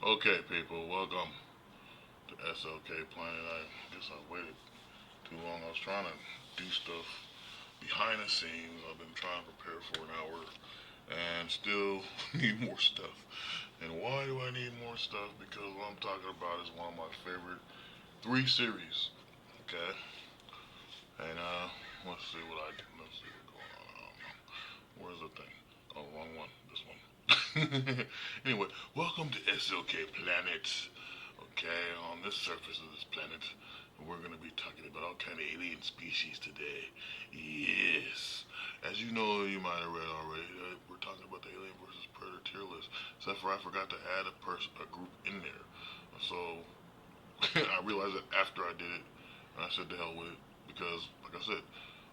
Okay, people, welcome to SLK Planet. I guess I waited too long. I was trying to do stuff behind the scenes. I've been trying to prepare for an hour and still need more stuff. And why do I need more stuff? Because what I'm talking about is one of my favorite three series. Okay, and let's see what I let's see what's going on. Where's the thing? Oh, wrong one. This one. Anyway, welcome to SLK Planet. Okay, on this surface of this planet, we're going to be talking about all kind of alien species today. Yes. As you know, you might have read already, we're talking about the Alien versus Predator tier list. Except for I forgot to add a group in there. So I realized that after I did it, and I said the hell with it because, like I said,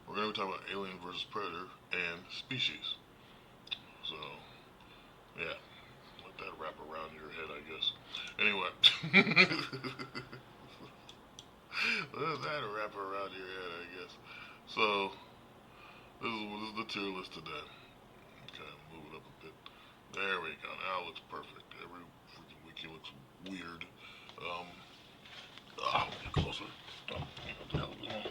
we're going to be talking about Alien versus Predator and species. So yeah, let that wrap around your head, I guess. Anyway, let that wrap around your head, I guess. So this is the tier list today. Okay, move it up a bit. There we go. Now it looks perfect. Every freaking wiki looks weird. Um, get closer. Oh, what the hell is going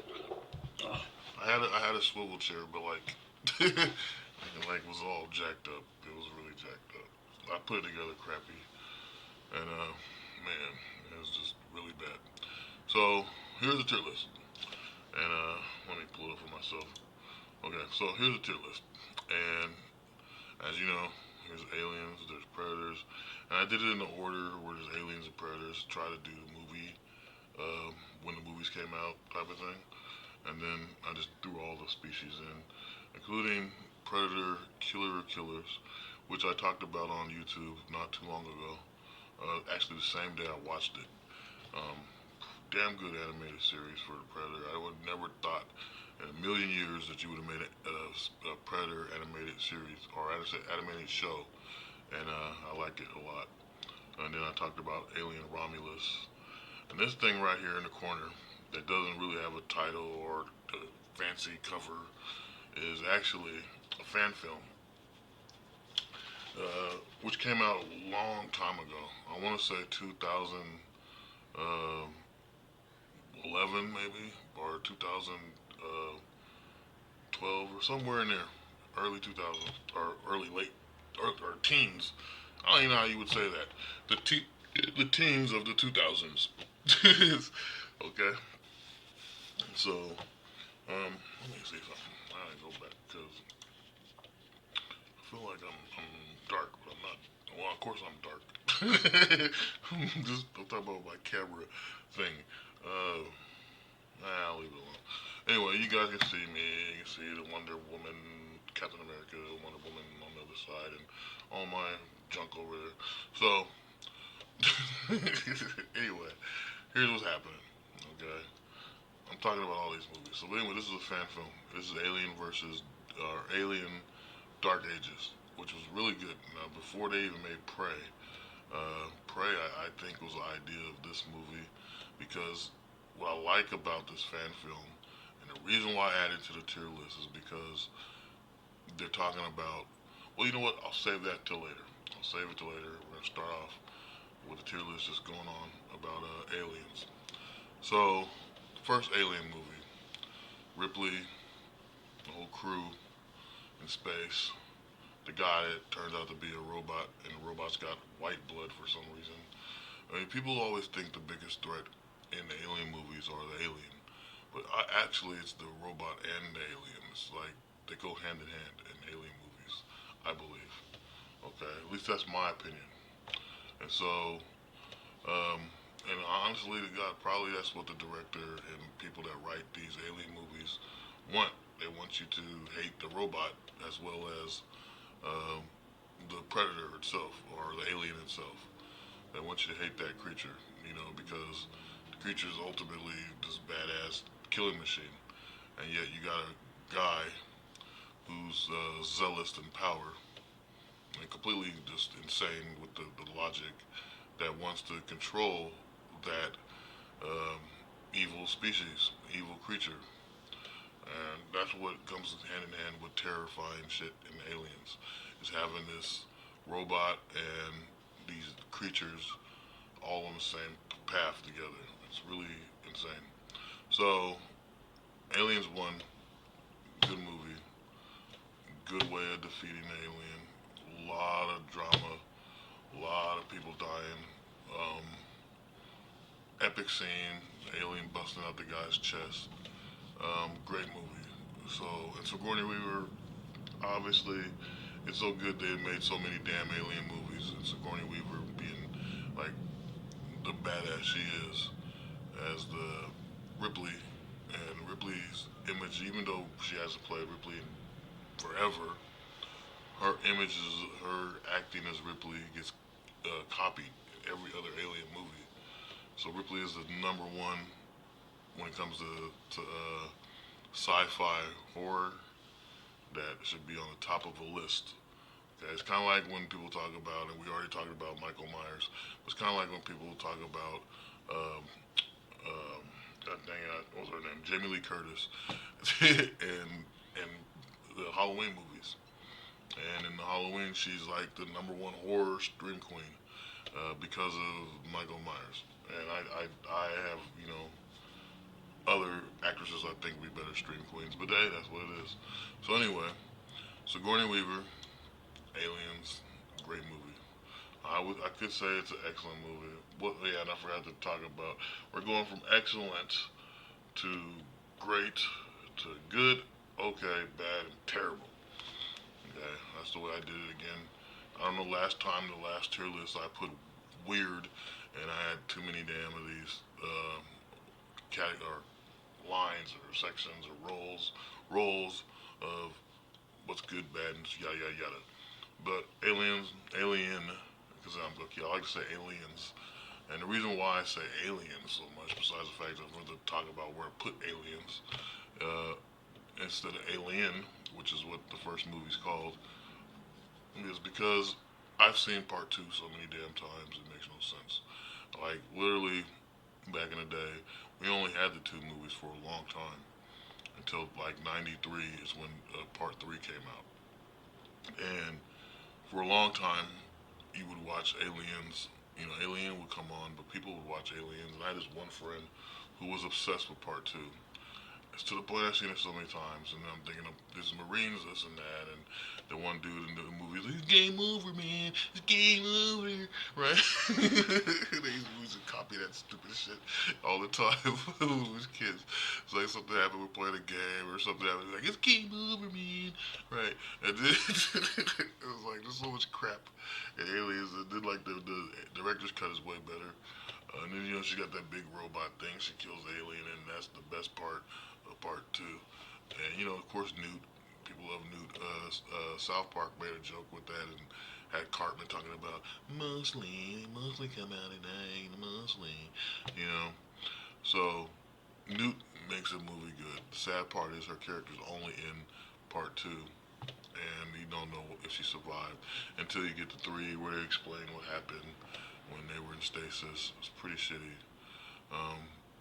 on? I had a swivel chair, but like, like was all jacked up. It was really jacked up. I put it together crappy, and man, it was just really bad. So here's the tier list, and let me pull it up for myself. Okay, so here's the tier list, and as you know, here's aliens, there's predators, and I did it in the order where there's aliens and predators. Try to do the movie when the movies came out, type of thing, and then I just threw all the species in, including predator killers, which I talked about on YouTube not too long ago. Actually, the same day I watched it. Um, Damn good animated series for the Predator. I would never thought in a million years that you would have made a Predator animated series or animated show, and I like it a lot. And then I talked about Alien Romulus, and this thing right here in the corner that doesn't really have a title or a fancy cover is actually a fan film, which came out a long time ago. I want to say 2011 maybe or 2012 or somewhere in there, early 2000s or early late or teens. I don't even know how you would say that. The teens of the 2000s. Okay, so let me see something. I gotta go back because I feel like I'm dark, but I'm not. Well, of course I'm dark. I'm talking about my camera thing. Uh, I'll leave it alone. Anyway, you guys can see me. You can see the Wonder Woman, Captain America, Wonder Woman on the other side, and all my junk over there. So, anyway, here's what's happening. Okay, I'm talking about all these movies. So anyway, this is a fan film. This is Alien versus Alien Dark Ages, which was really good. Now, before they even made Prey, Prey I think was the idea of this movie because what I like about this fan film and the reason why I added to the tier list is because they're talking about. Well, you know what? I'll save that till later. I'll save it till later. We're gonna start off with the tier list just going on about aliens. So, first Alien movie, Ripley, the whole crew in space. The guy that turns out to be a robot, and the robot's got white blood for some reason. I mean, people always think the biggest threat in the alien movies are the alien, but actually it's the robot and the alien. It's like they go hand in hand in alien movies, I believe. Okay, at least that's my opinion. And so, um, and honestly, to God, probably that's what the director and people that write these alien movies want. They want you to hate the robot as well as um, the predator itself or the alien itself. They want you to hate that creature, you know, because the creature is ultimately this badass killing machine, and yet you got a guy who's zealous in power and completely just insane with the logic that wants to control that um, evil species, evil creature. And that's what comes hand in hand with terrifying shit in aliens, is having this robot and these creatures all on the same path together. It's really insane. So, Aliens 1, good movie, good way of defeating the alien. A lot of drama, a lot of people dying. Um, Epic scene, alien busting out the guy's chest. Great movie. So, and Sigourney Weaver, obviously, it's so good they made so many damn alien movies. And Sigourney Weaver being like the badass she is as the Ripley, and Ripley's image, even though she hasn't played Ripley in forever, her image is her acting as Ripley gets copied every other alien movie. So Ripley is the number one when it comes to sci-fi horror that should be on the top of a list. Okay, it's kind of like when people talk about, and we already talked about Michael Myers. It's kind of like when people talk about, um, um, God dang it, what was her name? Jamie Lee Curtis, and the Halloween movies. And in the Halloween, she's like the number one horror scream queen because of Michael Myers. And I have other actresses I think would be better scream queens, but hey, that's what it is. So anyway, Sigourney Weaver, Aliens, great movie. I could say it's an excellent movie. What? Yeah, and I forgot to talk about. We're going from excellent to great to good, okay, bad, and terrible. Okay, that's the way I did it again. I don't know. Last time, the last tier list, I put weird, and I had too many damn of these or lines or sections or roles of what's good, bad, and yada yada yada. But alien, because I'm lucky, I like to say aliens. And the reason why I say aliens so much, besides the fact that I'm going to talk about where I put aliens, uh, instead of alien, which is what the first movie's called, is because I've seen part two so many damn times it makes no sense. Like literally back in the day, we only had the two movies for a long time until like '93 is when part three came out. And for a long time, you would watch Aliens. Alien would come on, but people would watch Aliens. And I had this one friend who was obsessed with part two. It's to the point I've seen it so many times, and I'm thinking of there's Marines, this and that, and the one dude in the movie, like, it's game over, man, it's game over, right? They used to copy that stupid shit all the time when we was kids. It's like something happened, we're playing a game, or something happened, like, it's game over, man, right? And then it was like, there's so much crap in Aliens, and then like the director's cut is way better. And then she got that big robot thing. She kills the alien, and that's the best part of part two. And of course, Newt. People love Newt. South Park made a joke with that and had Cartman talking about mostly come out at night, mostly. You know, so Newt makes a movie good. The sad part is her character's only in part two, and you don't know if she survived until you get to three, where they explain what happened when they were in stasis. It's pretty shitty.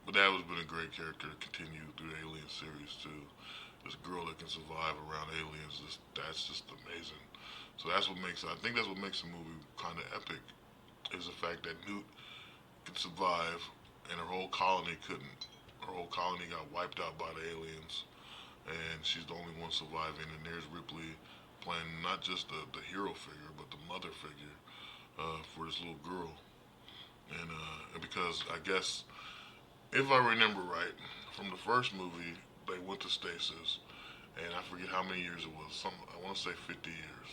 But that has been a great character to continue through the Alien series too. This girl that can survive around aliens, that's just amazing. So that's what makes I think that's what makes the movie kind of epic is the fact that Newt could survive and her whole colony couldn't. Her whole colony got wiped out by the aliens, and she's the only one surviving. And there's Ripley playing not just the hero figure, but the mother figure for this little girl. And because I guess if I remember right, from the first movie, they went to stasis, and I forget how many years it was. I want to say 50 years.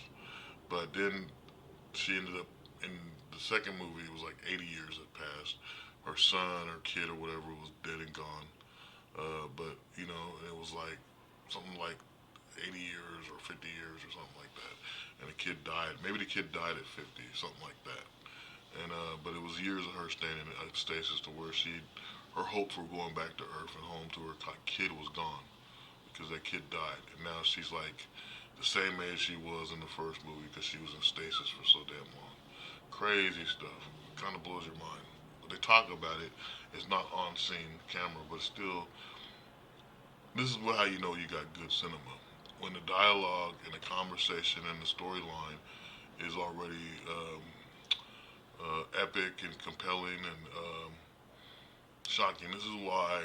But then she ended up in the second movie. It was like 80 years had passed. Her son or kid or whatever was dead and gone. But it was like something like 80 years or 50 years or something like that. And the kid died. Maybe the kid died at 50, something like that. And but it was years of her staying in stasis to where her hope for going back to Earth and home to her kid was gone because that kid died, and now she's like the same age she was in the first movie because she was in stasis for so damn long. Crazy stuff. Kind of blows your mind. But they talk about it. It's not on scene camera, but still, this is how you know you got good cinema. When the dialogue and the conversation and the storyline is already epic and compelling and shocking. This is why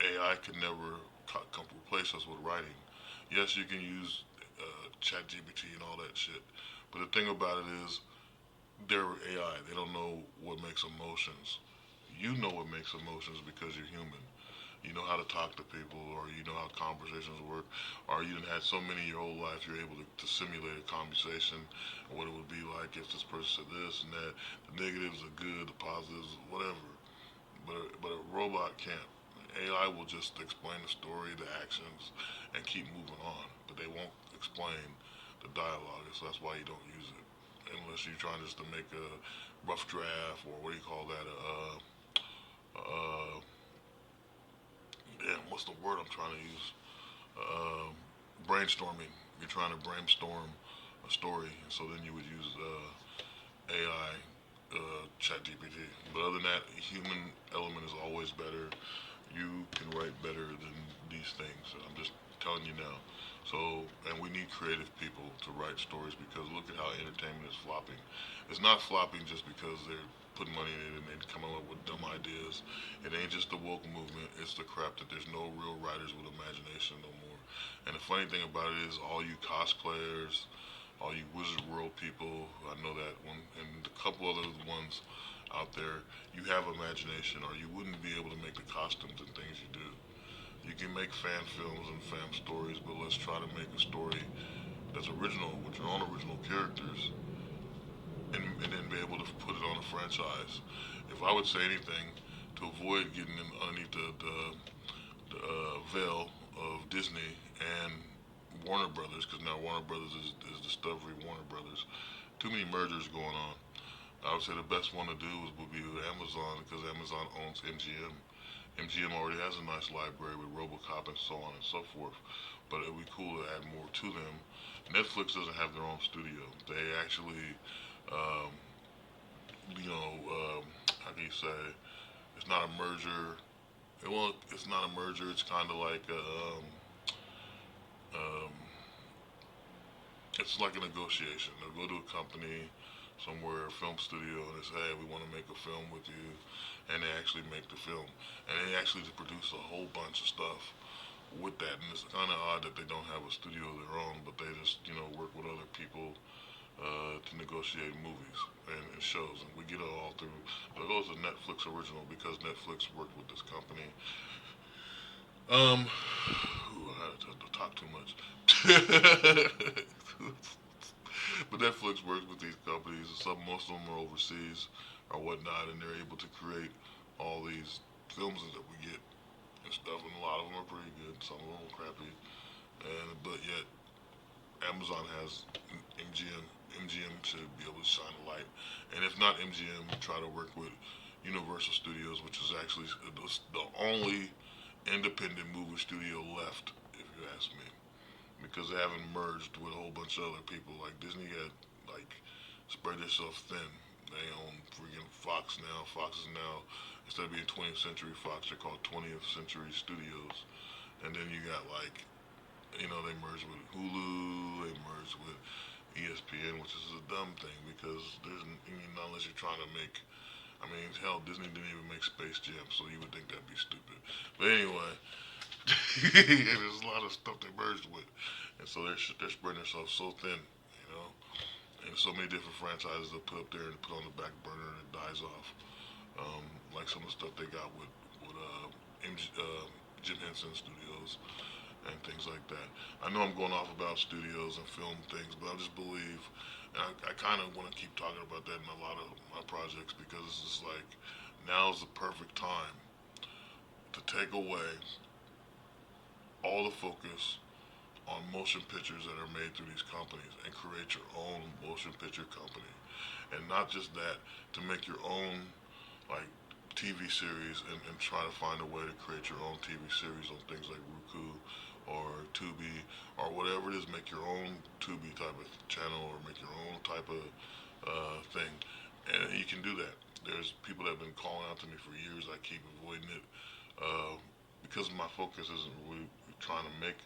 AI can never come replace us with writing. Yes, you can use ChatGPT and all that shit, but the thing about it is they're AI. They don't know what makes emotions. You know what makes emotions because you're human. You know how to talk to people, or you know how conversations work, or you done had so many your whole life you're able to simulate a conversation and what it would be like if this person said this and that. The negatives, the good, the positives, whatever. But a robot can't. AI will just explain the story, the actions, and keep moving on. But they won't explain the dialogue, so that's why you don't use it unless you're trying just to make a rough draft or what do you call that? Damn, what's the word I'm trying to use? Uh, Brainstorming. You're trying to brainstorm a story, and so then you would use AI, ChatGPT. But other than that, human element is always better. You can write better than these things. I'm just telling you now. So, and we need creative people to write stories because look at how entertainment is flopping. It's not flopping just because they're putting money in it and they're coming up with dumb ideas. It ain't just the woke movement. It's the crap that there's no real writers with imagination no more. And the funny thing about it is, all you cosplayers, all you Wizard World people, I know that one, and a couple other ones out there, you have imagination, or you wouldn't be able to make the costumes and things you do. You can make fan films and fan stories, but let's try to make a story that's original with your own original characters, and then be able to put it on a franchise. If I would say anything to avoid getting in underneath the veil of Disney and Warner Brothers, because now Warner Brothers is Discovery Warner Brothers. Too many mergers going on. I would say the best one to do would be with Amazon because Amazon owns MGM. MGM already has a nice library with RoboCop and so on and so forth, but it would be cool to add more to them. Netflix doesn't have their own studio. They actually, um, how can you say? It's not a merger. Well, it's not a merger. It's kind of like um, it's like a negotiation. They'll go to a company somewhere, a film studio, and they say, hey, we want to make a film with you. And they actually make the film. And they actually produce a whole bunch of stuff with that. And it's kind of odd that they don't have a studio of their own, but they just, work with other people to negotiate movies and shows. And we get it all through. It goes to Netflix original because Netflix worked with this company. Ooh, I had to talk too much. But Netflix works with these companies, and most of them are overseas or whatnot, and they're able to create all these films that we get and stuff. And a lot of them are pretty good, some of them are crappy. And but yet Amazon has MGM. MGM should be able to shine a light, and if not MGM, try to work with Universal Studios, which is actually the only independent movie studio left, if you ask me, because they haven't merged with a whole bunch of other people. Like Disney had like spread itself thin. They own freaking Fox now. Fox is now, instead of being 20th Century Fox, they're called 20th Century Studios. And then you got like, they merged with Hulu. They merged with ESPN, which is a dumb thing because unless you're trying to make, hell, Disney didn't even make Space Jam, so you would think that'd be stupid. But anyway, there's a lot of stuff they merged with, and so they're spreading themselves so thin, and so many different franchises they put up there and put on the back burner and it dies off. Like some of the stuff they got with Jim Henson Studios and things like that. I know I'm going off about studios and film things, but I just believe, and I kind of want to keep talking about that in a lot of my projects because it's just like now's the perfect time to take away all the focus on motion pictures that are made through these companies and create your own motion picture company. And not just that, to make your own like TV series and try to find a way to create your own TV series on things like Roku or Tubi or whatever it is. Make your own Tubi type of channel or make your own type of thing, and you can do that. There's people that have been calling out to me for years. I keep avoiding it because my focus isn't really trying to make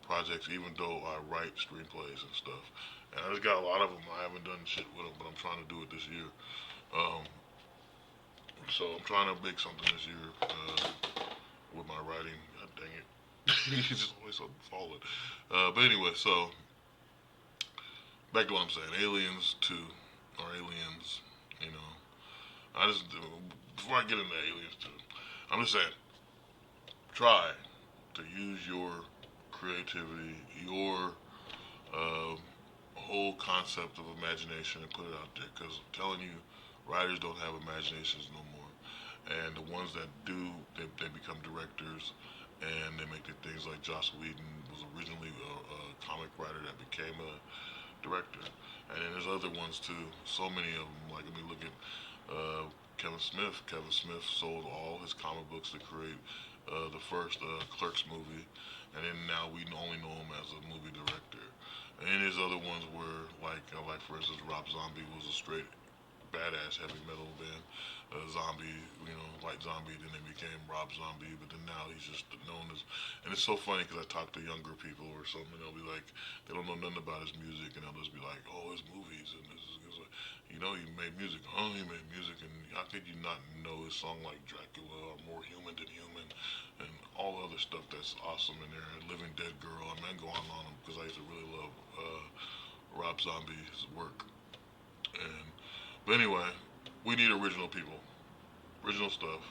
projects, even though I write screenplays and stuff. And I just got a lot of them. I haven't done shit with them, but I'm trying to do it this year. Um, so I'm trying to make something this year with my writing. God dang it. It's just always so falling. But anyway, so back to what I'm saying. Aliens 2 or Aliens, you know. I just, before I get into Aliens 2, I'm just saying, try to use your creativity, your uh, whole concept of imagination and put it out there. Because I'm telling you, writers don't have imaginations no more. And the ones that do, they become directors and they make the things like Joss Whedon was originally a comic writer that became a director. And then there's other ones too. So many of them. Like, I mean, look at Kevin Smith. Kevin Smith sold all his comic books to create the first Clerks movie, and then now we only know him as a movie director. And then there's other ones where, like for instance, Rob Zombie was a straight badass heavy metal band. Zombie, White Zombie, then they became Rob Zombie, but then now he's just known as. And it's so funny because I talk to younger people or something, and they'll be like, they don't know nothing about his music, and they'll just be like, oh, his movies, and this is like, he made music. Oh, he made music, and how could you not know his song like Dracula or More Human Than Human, and all the other stuff that's awesome in there. Living Dead Girl, I mean, I go on him because I used to really love Rob Zombie's work. And but anyway, we need original people, original stuff.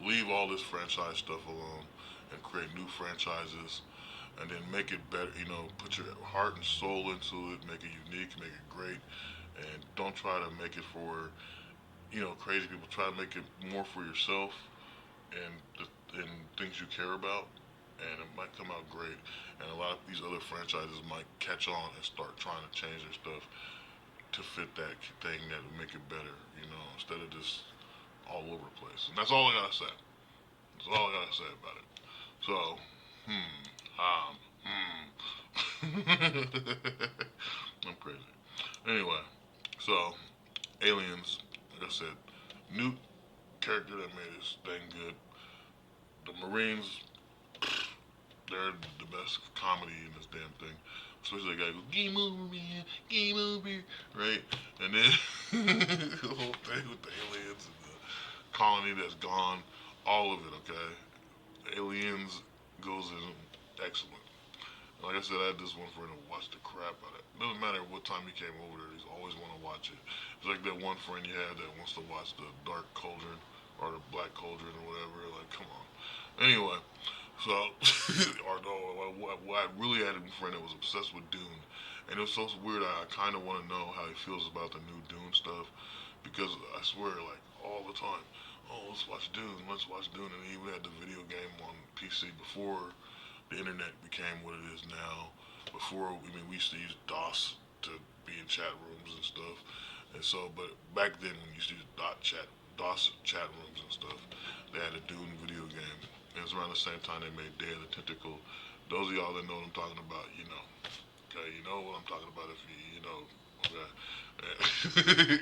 Leave all this franchise stuff alone and create new franchises and then make it better. Put your heart and soul into it, make it unique, make it great, and don't try to make it for crazy people. Try to make it more for yourself and and things you care about, and it might come out great. And a lot of these other franchises might catch on and start trying to change their stuff to fit that thing that would make it better, instead of just all over the place. And that's all I gotta say. That's all I gotta say about it. So, I'm crazy. Anyway, so Aliens, like I said, new character that made this thing good. The Marines, they're the best comedy in this damn thing. Especially the guy who goes, game over, man, game over, right? And then the whole thing with the aliens and the colony that's gone, all of it, okay? Aliens goes in excellent. Like I said, I had this one friend who watched the crap out of it. Doesn't matter what time he came over there, he's always want to watch it. It's like that one friend you had that wants to watch the Dark Cauldron or the Black Cauldron or whatever. Like, come on. Anyway, so, or no, I really had a friend that was obsessed with Dune. And it was so weird, I kind of want to know how he feels about the new Dune stuff. Because I swear, like, all the time, oh, let's watch Dune, let's watch Dune. And he even had the video game on PC before the internet became what it is now. Before, we used to use DOS to be in chat rooms and stuff. And so, but back then when you used to use DOS chat rooms and stuff, they had a Dune video game. It was around the same time they made Day of the Tentacle. Those of y'all that know what I'm talking about, you know. Okay, you know what I'm talking about if you know. Okay.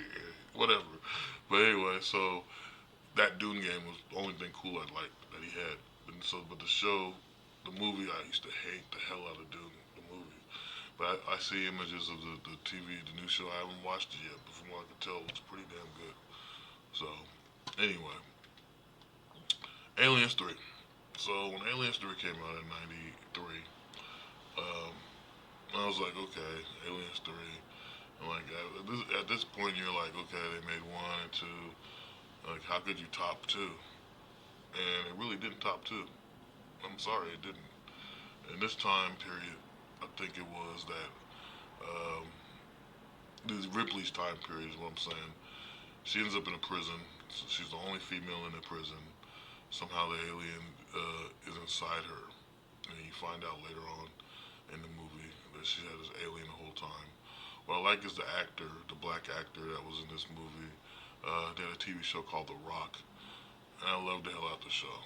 Whatever. But anyway, so that Dune game was the only thing cool I liked that he had. And so, but the show, the movie, I used to hate the hell out of Dune, the movie. But I see images of the TV, the new show. I haven't watched it yet, but from what I can tell, it's pretty damn good. So, anyway, Aliens 3. So when Aliens 3 came out in '93, um, I was like, okay, Aliens 3. And like at this point, you're like, okay, they made one and two. Like, how could you top two? And it really didn't top two. I'm sorry, it didn't. In this time period, I think it was that um, this Ripley's time period is what I'm saying. She ends up in a prison. So she's the only female in the prison. Somehow the alien is inside her, and you find out later on in the movie that she had this alien the whole time. What I like is the actor, the black actor that was in this movie. They had a TV show called The Rock, and I loved the hell out the show.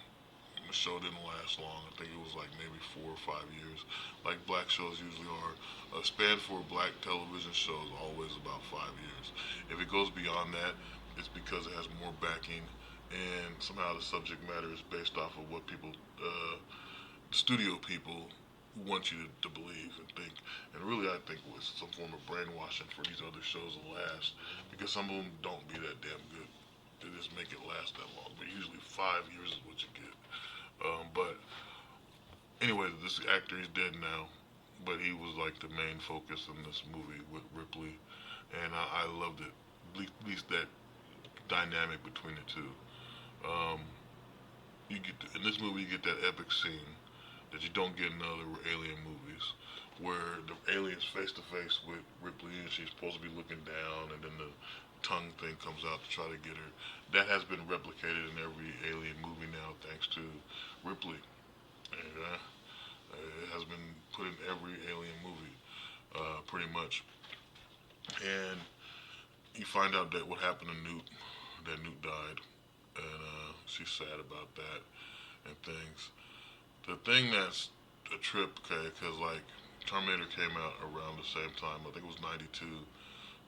The show didn't last long. I think it was like maybe 4 or 5 years, like black shows usually are. A span for a black television show is always about 5 years. If it goes beyond that, it's because it has more backing, and somehow the subject matter is based off of what people, studio people, want you to believe and think. And really, I think it was some form of brainwashing for these other shows to last, because some of them don't be that damn good. They just make it last that long. But usually 5 years is what you get. But anyway, this actor is dead now, but he was like the main focus in this movie with Ripley, and I loved it. At least that dynamic between the two. Um, you get in this movie, you get that epic scene that you don't get in other alien movies, where the alien's face to face with Ripley and she's supposed to be looking down, and then the tongue thing comes out to try to get her. That has been replicated in every alien movie now, thanks to Ripley. And, it has been put in every alien movie, pretty much. And you find out that what happened to Newt, that Newt died, and she's sad about that and things. The thing that's a trip, okay, because like Terminator came out around the same time. I think it was '92.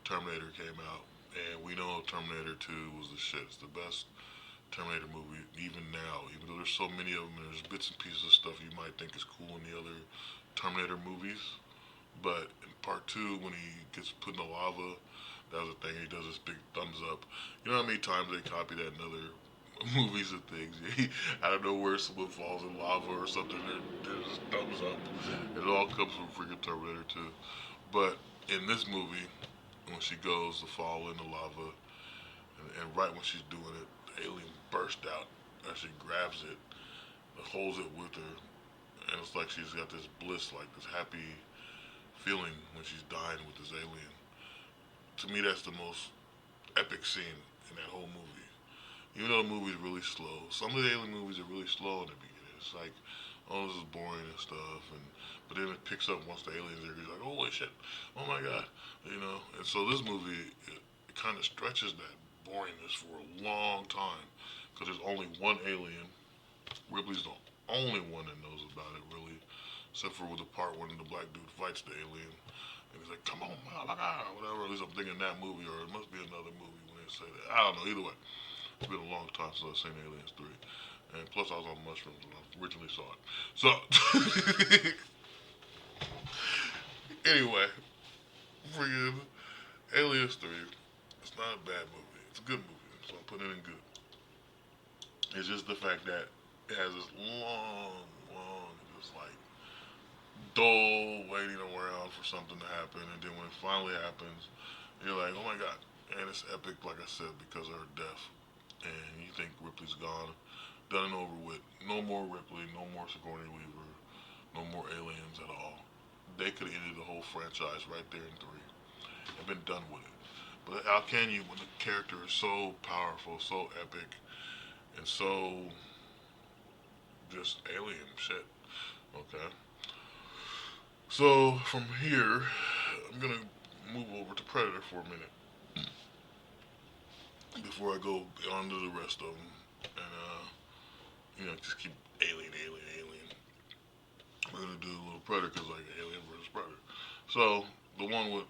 Terminator came out, and we know Terminator 2 was the shit. It's the best Terminator movie, even now. Even though there's so many of them, and there's bits and pieces of stuff you might think is cool in the other Terminator movies. But in part two, when he gets put in the lava, that was the thing. He does this big thumbs up. You know how many times they copy that in other movies and things? I don't know where someone falls in lava or something. There's just thumbs up. It all comes from freaking Terminator 2. But in this movie, when she goes to fall in the lava, and right when she's doing it, the alien bursts out as she grabs it, holds it with her, and it's like she's got this bliss, like this happy feeling when she's dying with this alien. To me, that's the most epic scene in that whole movie. Even though the movie's really slow, some of the alien movies are really slow in the beginning. It's like, oh, this is boring and stuff, and but then it picks up once the aliens are. You're like, holy shit, oh my god, you know. And so this movie, it kind of stretches that boringness for a long time because there's only one alien. Ripley's the only one that knows about it, really, except for with the part when the black dude fights the alien. And he's like, come on, whatever. At least I'm thinking that movie, or it must be another movie when they say that. I don't know. Either way, it's been a long time since I've seen Aliens 3. And plus, I was on mushrooms when I originally saw it. So, anyway, freaking Aliens 3. It's not a bad movie. It's a good movie. So I'm putting it in good. It's just the fact that it has this long, long, just like dull waiting around for something to happen, and then when it finally happens, you're like, oh my god. And it's epic, like I said, because of her death. And you think Ripley's gone, done and over with. No more Ripley, no more Sigourney Weaver, no more aliens at all. They could have ended the whole franchise right there in three and been done with it. But how can you when the character is so powerful, so epic, and so just alien shit? Okay. So from here, I'm gonna move over to Predator for a minute before I go on to the rest of them, and just keep alien, alien, alien. We're gonna do a little Predator because like Alien versus Predator. So the one with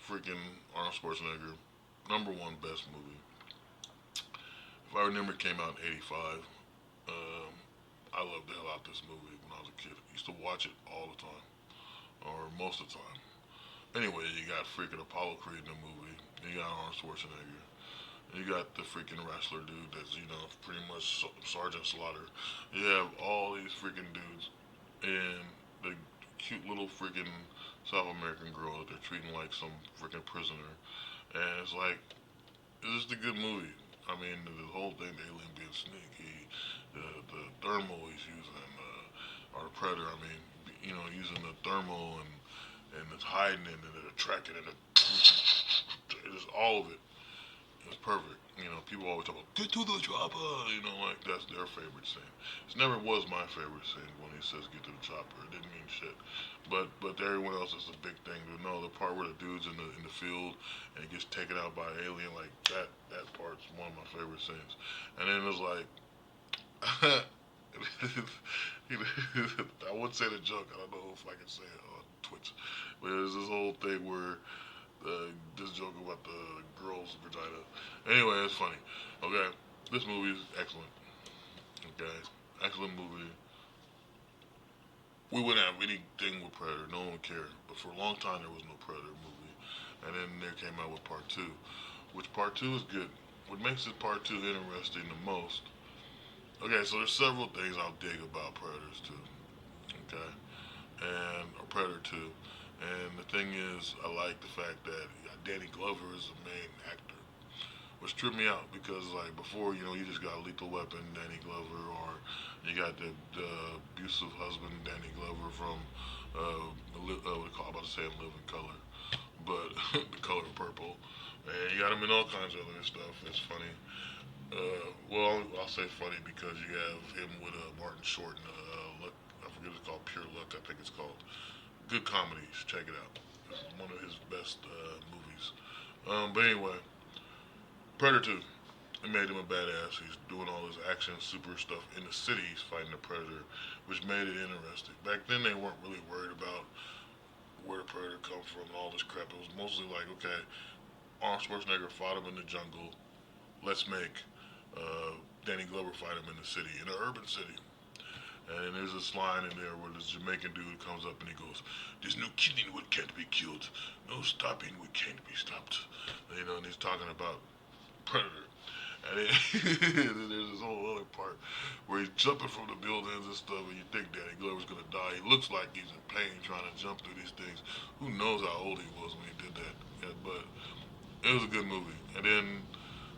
freaking Arnold Schwarzenegger, number one best movie. If I remember, it came out in '85. Um, I loved the hell out of this movie when I was a kid. I used to watch it all the time, or most of the time. Anyway, you got freaking Apollo Creed in the movie. You got Arnold Schwarzenegger. You got the freaking wrestler dude that's, pretty much Sergeant Slaughter. You have all these freaking dudes and the cute little freaking South American girl that they're treating like some freaking prisoner. And it's like, it's just a good movie. I mean, the whole thing, the alien being sneaky, the thermal he's using, or the predator, I mean, using the thermal and it's hiding it and it's tracking it. It's all of it. It's perfect. People always talk about get to the chopper. Like that's their favorite scene. It never was my favorite scene when he says get to the chopper. It didn't mean shit. But everyone else is a big thing. But no, the part where the dude's in the field and he gets taken out by an alien, like that part's one of my favorite scenes. And then it's like I would say the joke. I don't know if I can say it on Twitch, but there's this whole thing where this joke about the girl's vagina. Anyway, it's funny. Okay, this movie is excellent. Okay, excellent movie we wouldn't have anything with Predator. No one would care. But for a long time, there was no Predator movie, and then there came out with Part Two, which Part Two is good. What makes this Part Two interesting the most? Okay, so there's several things I'll dig about Predators Two. Okay, and or Predator Two, and the thing is, I like the fact that Danny Glover is the main actor, which tripped me out because like before, you just got Lethal Weapon, Danny Glover, or you got the abusive husband, Danny Glover from what I'm about to say, Live in Color, but the color purple, and you got him in all kinds of other stuff. It's funny. Well, I'll say funny because you have him with Martin Short and Luck. I forget it's called Pure Luck. I think it's called. Good comedies. Check it out. It's one of his best movies. But anyway, Predator 2. It made him a badass. He's doing all his action, super stuff in the city. He's fighting the Predator, which made it interesting. Back then, they weren't really worried about where the Predator come from and all this crap. It was mostly like, okay, Arnold Schwarzenegger fought him in the jungle. Let's make Danny Glover fight him in the city, in an urban city. And there's this line in there where this Jamaican dude comes up and he goes, "There's no killing what can't be killed, no stopping what can't be stopped." And he's talking about Predator. And then there's this whole other part where he's jumping from the buildings and stuff, and you think Danny Glover's gonna die. He looks like he's in pain trying to jump through these things. Who knows how old he was when he did that? Yeah, but it was a good movie. And then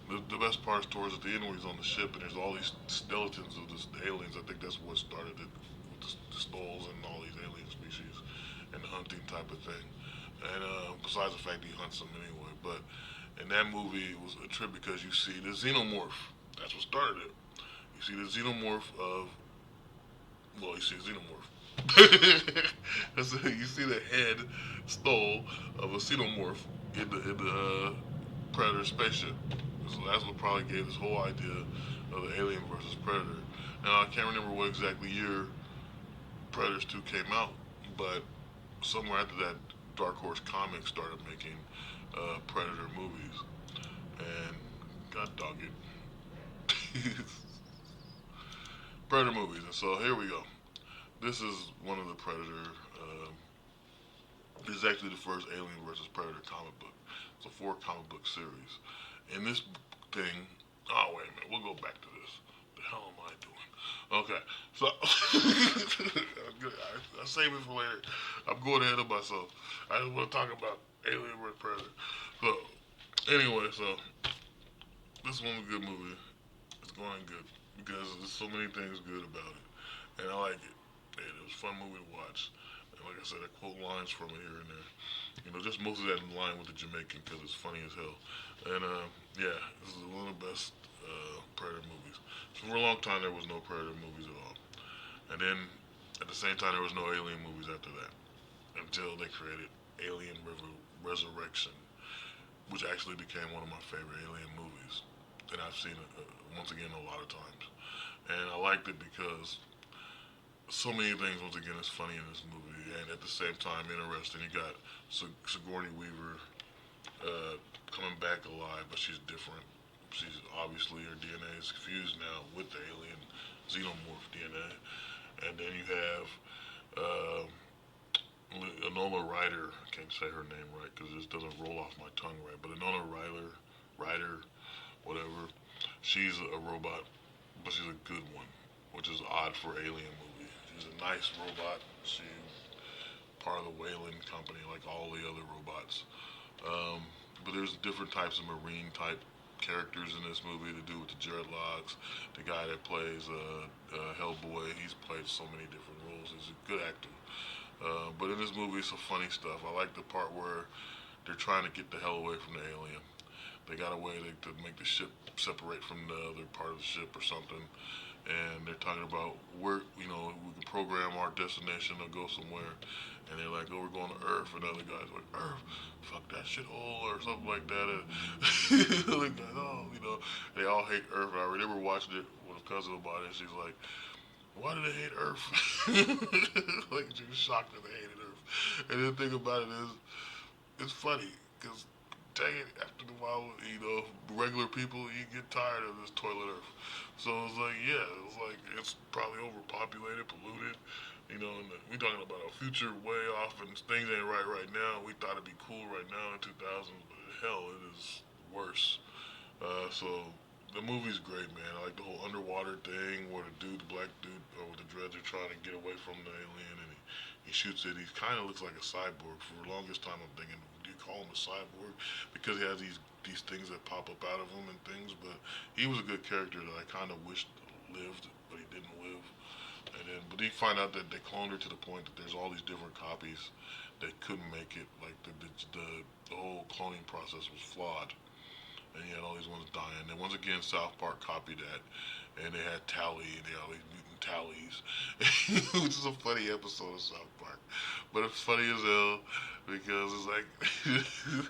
the best part is towards the end where he's on the ship and there's all these skeletons of the aliens. I think that's what started it with the skulls and all these alien species and the hunting type of thing. And besides the fact he hunts them anyway, but in that movie it was a trip because you see the xenomorph. That's what started it. You see the xenomorph of you see a xenomorph. You see the head skull of a xenomorph in the Predator spaceship. So that's what probably gave this whole idea of the Alien versus Predator. Now I can't remember what exactly year Predators 2 came out, but somewhere after that, Dark Horse Comics started making Predator movies, and God dog it, Predator movies. And so here we go. This is one of the Predator. This is actually the first Alien versus Predator comic book. It's a 4 comic book series. In this thing, oh wait a minute, we'll go back to this. The hell am I doing? Okay, so I save it for later. I'm going ahead of myself. I just want to talk about Alien vs Predator. So anyway, so this one's a good movie. It's going good because there's so many things good about it, and I like it. And it was a fun movie to watch. And like I said, I quote lines from it here and there. Just most of that in line with the Jamaican because it's funny as hell. And yeah, this is one of the best Predator movies. So for a long time, there was no Predator movies at all. And then at the same time, there was no Alien movies after that until they created Alien Resurrection, which actually became one of my favorite Alien movies. And I've seen it once again a lot of times. And I liked it because so many things once again is funny in this movie, and at the same time interesting. You got Sigourney Weaver coming back alive, but she's different. She's obviously her DNA is fused now with the alien xenomorph DNA, and then you have Enola Ryder. I can't say her name right because it just doesn't roll off my tongue right. But Enola Ryder, whatever. She's a robot, but she's a good one, which is odd for Alien movie. She's a nice robot. She's part of the Weyland company, like all the other robots. But there's different types of marine type characters in this movie to do with the dreadlocks. The guy that plays Hellboy, he's played so many different roles. He's a good actor. But in this movie, it's some funny stuff. I like the part where they're trying to get the hell away from the alien. They got a way to make the ship separate from the other part of the ship or something. And they're talking about where, we can program our destination to go somewhere. And they're like, oh, we're going to Earth. And the other guy's like, Earth? Fuck that shithole or something like that. And the other guy, they all hate Earth. I remember watching it with a cousin about it. And she's like, why do they hate Earth? Like, she was shocked that they hated Earth. And the thing about it is, it's funny because dang it, after a while, regular people, you get tired of this toilet Earth. So it's like, yeah, it's probably overpopulated, polluted, You know, and we talking about a future way off, and things ain't right now. We thought it'd be cool right now in 2000s, but hell, it is worse. So the movie's great, man. I like the whole underwater thing where the black dude, with the dreads are trying to get away from the alien, and he shoots it. He kind of looks like a cyborg. For the longest time, I'm thinking, do you call him a cyborg because he has these things that pop up out of him and things? But he was a good character that I kind of wished lived, but he didn't live. And then, but you find out that they cloned her to the point that there's all these different copies that couldn't make it. Like the whole cloning process was flawed, and you had all these ones dying. And once again, South Park copied that, and they had Tally, and they had all these mutant Tallies, which is a funny episode of South Park. But it's funny as hell because it's like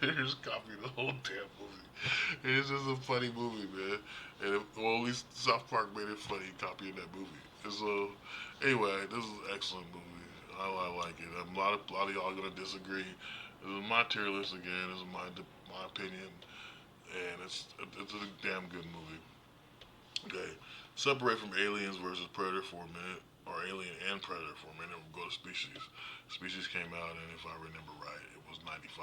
they're just copying the whole damn movie. It's just a funny movie, man. And well, at least South Park made it funny copying that movie. And so, anyway, this is an excellent movie. I like it. A lot of y'all are gonna disagree. This is my tier list again. This is my opinion, and it's a damn good movie. Okay, separate from Aliens versus Predator for a minute, or Alien and Predator for a minute. We'll go to Species. Species came out, and if I remember right, it was '95.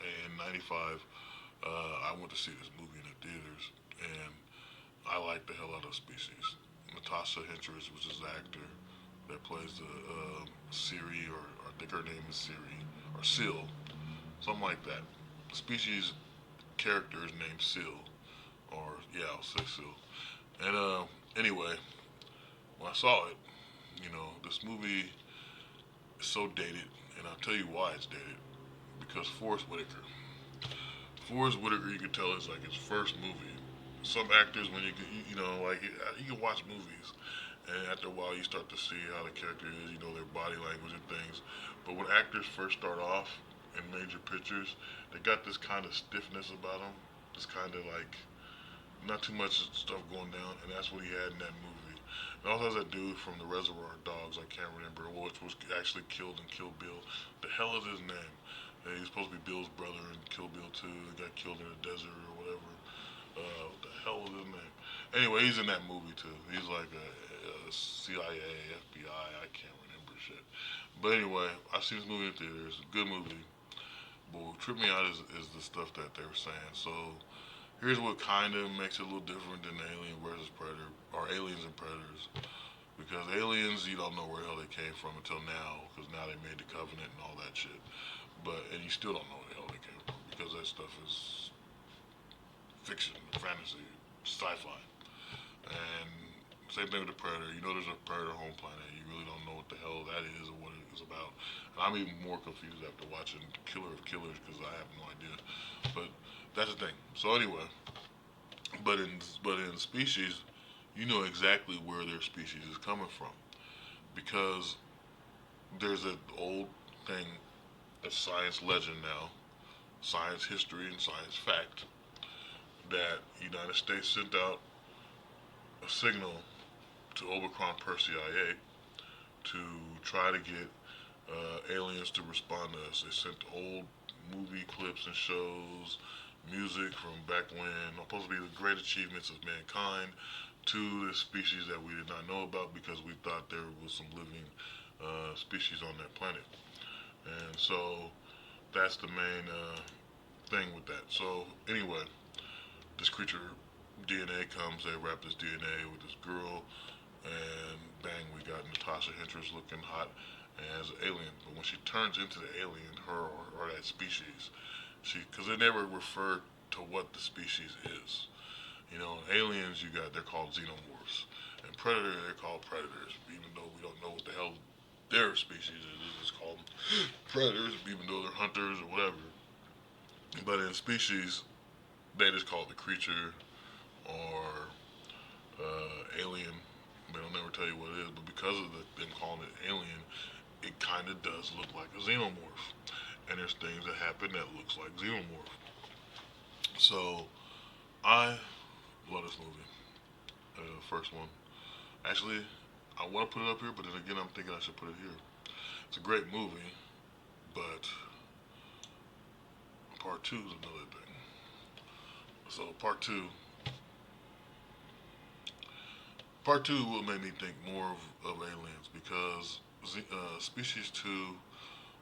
And '95, I went to see this movie in the theaters, and I liked the hell out of Species. Natasha Henstridge, which is the actor that plays the Siri, or I think her name is Siri, or Seal, something like that. Species character is named Seal, or yeah, I'll say Seal. And anyway, when I saw it, this movie is so dated, and I'll tell you why it's dated. Because Forrest Whitaker. Forrest Whitaker, you can tell it's like his first movie. Some actors, when like you can watch movies, and after a while you start to see how the character is, their body language and things. But when actors first start off in major pictures, they got this kind of stiffness about them. This kind of like not too much stuff going down, and that's what he had in that movie. It also has that dude from the Reservoir Dogs, I can't remember, which was actually killed in Kill Bill. The hell is his name? He's supposed to be Bill's brother in Kill Bill 2. He got killed in the desert or whatever. What the hell was his name? Anyway, he's in that movie too. He's like a CIA, FBI. I can't remember shit. But anyway, I've seen this movie in theaters. It's a good movie. But what tripped me out is the stuff that they were saying. So here's what kind of makes it a little different than Alien versus Predator, or Aliens and Predators. Because aliens, you don't know where the hell they came from until now, because now they made the Covenant and all that shit. And you still don't know where the hell they came from, because that stuff is fiction, fantasy, sci-fi. And same thing with the Predator. You know there's a Predator home planet. You really don't know what the hell that is or what it is about. And I'm even more confused after watching Killer of Killers because I have no idea. But that's the thing. So anyway, but in Species, you know exactly where their species is coming from because there's an old thing, a science legend now, science history and science fact that the United States sent out a signal to Omicron Persei to try to get aliens to respond to us. They sent old movie clips and shows, music from back when, supposed to be the great achievements of mankind, to this species that we did not know about because we thought there was some living species on that planet. And so that's the main thing with that. So anyway, this creature DNA comes, they wrap this DNA with this girl, and bang, we got Natasha Henstridge looking hot as an alien. But when she turns into the alien, her or that species, because they never refer to what the species is. Aliens, they're called xenomorphs, and predator, they're called predators. Even though we don't know what the hell their species is, it's called predators, even though they're hunters or whatever. But in species, they just call it the creature or alien. They'll never tell you what it is, but because of them calling it alien, it kind of does look like a xenomorph. And there's things that happen that looks like xenomorph. So I love this movie. First one. Actually, I want to put it up here, but then again, I'm thinking I should put it here. It's a great movie, but part two is another thing. So part two will make me think more of aliens because Species Two,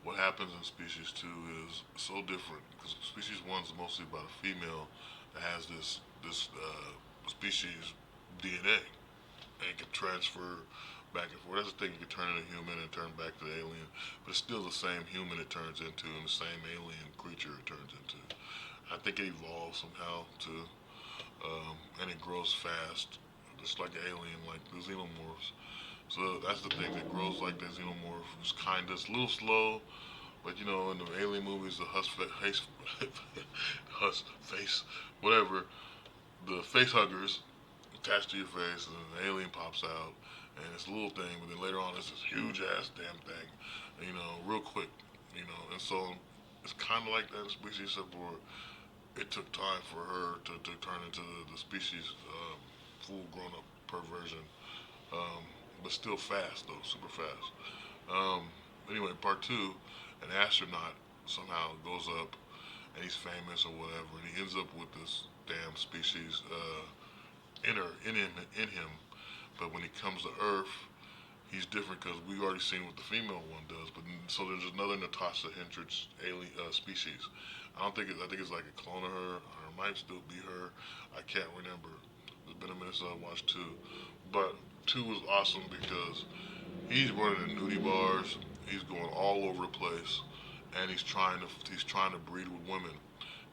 what happens in Species Two is so different because Species One is mostly about a female that has this species DNA and can transfer back and forth. That's the thing. You can turn into a human and turn back to the alien, but it's still the same human it turns into and the same alien creature it turns into. I think it evolves somehow too, and it grows fast, just like an alien, like the xenomorphs. So that's the thing. It grows like the xenomorph. It's kind of it's a little slow, but you know, in the alien movies, the face, face, whatever, the face huggers attached to your face, and then the alien pops out, and it's a little thing, but then later on, it's this huge ass damn thing, you know, real quick, you know, and so it's kind of like that in Species, except for it took time for her to turn into the species full grown up perversion, um, but still fast though, super fast. Um, anyway, part two, an astronaut somehow goes up and he's famous or whatever, and he ends up with this damn species in him. But when he comes to Earth, he's different because we already seen what the female one does. But so there's another Natasha Henstridge alien species. I don't think I think it's like a clone of her, or it might still be her. I can't remember. It's been a minute since I watched two, but two was awesome because he's running the nudie bars. He's going all over the place, and he's trying to breed with women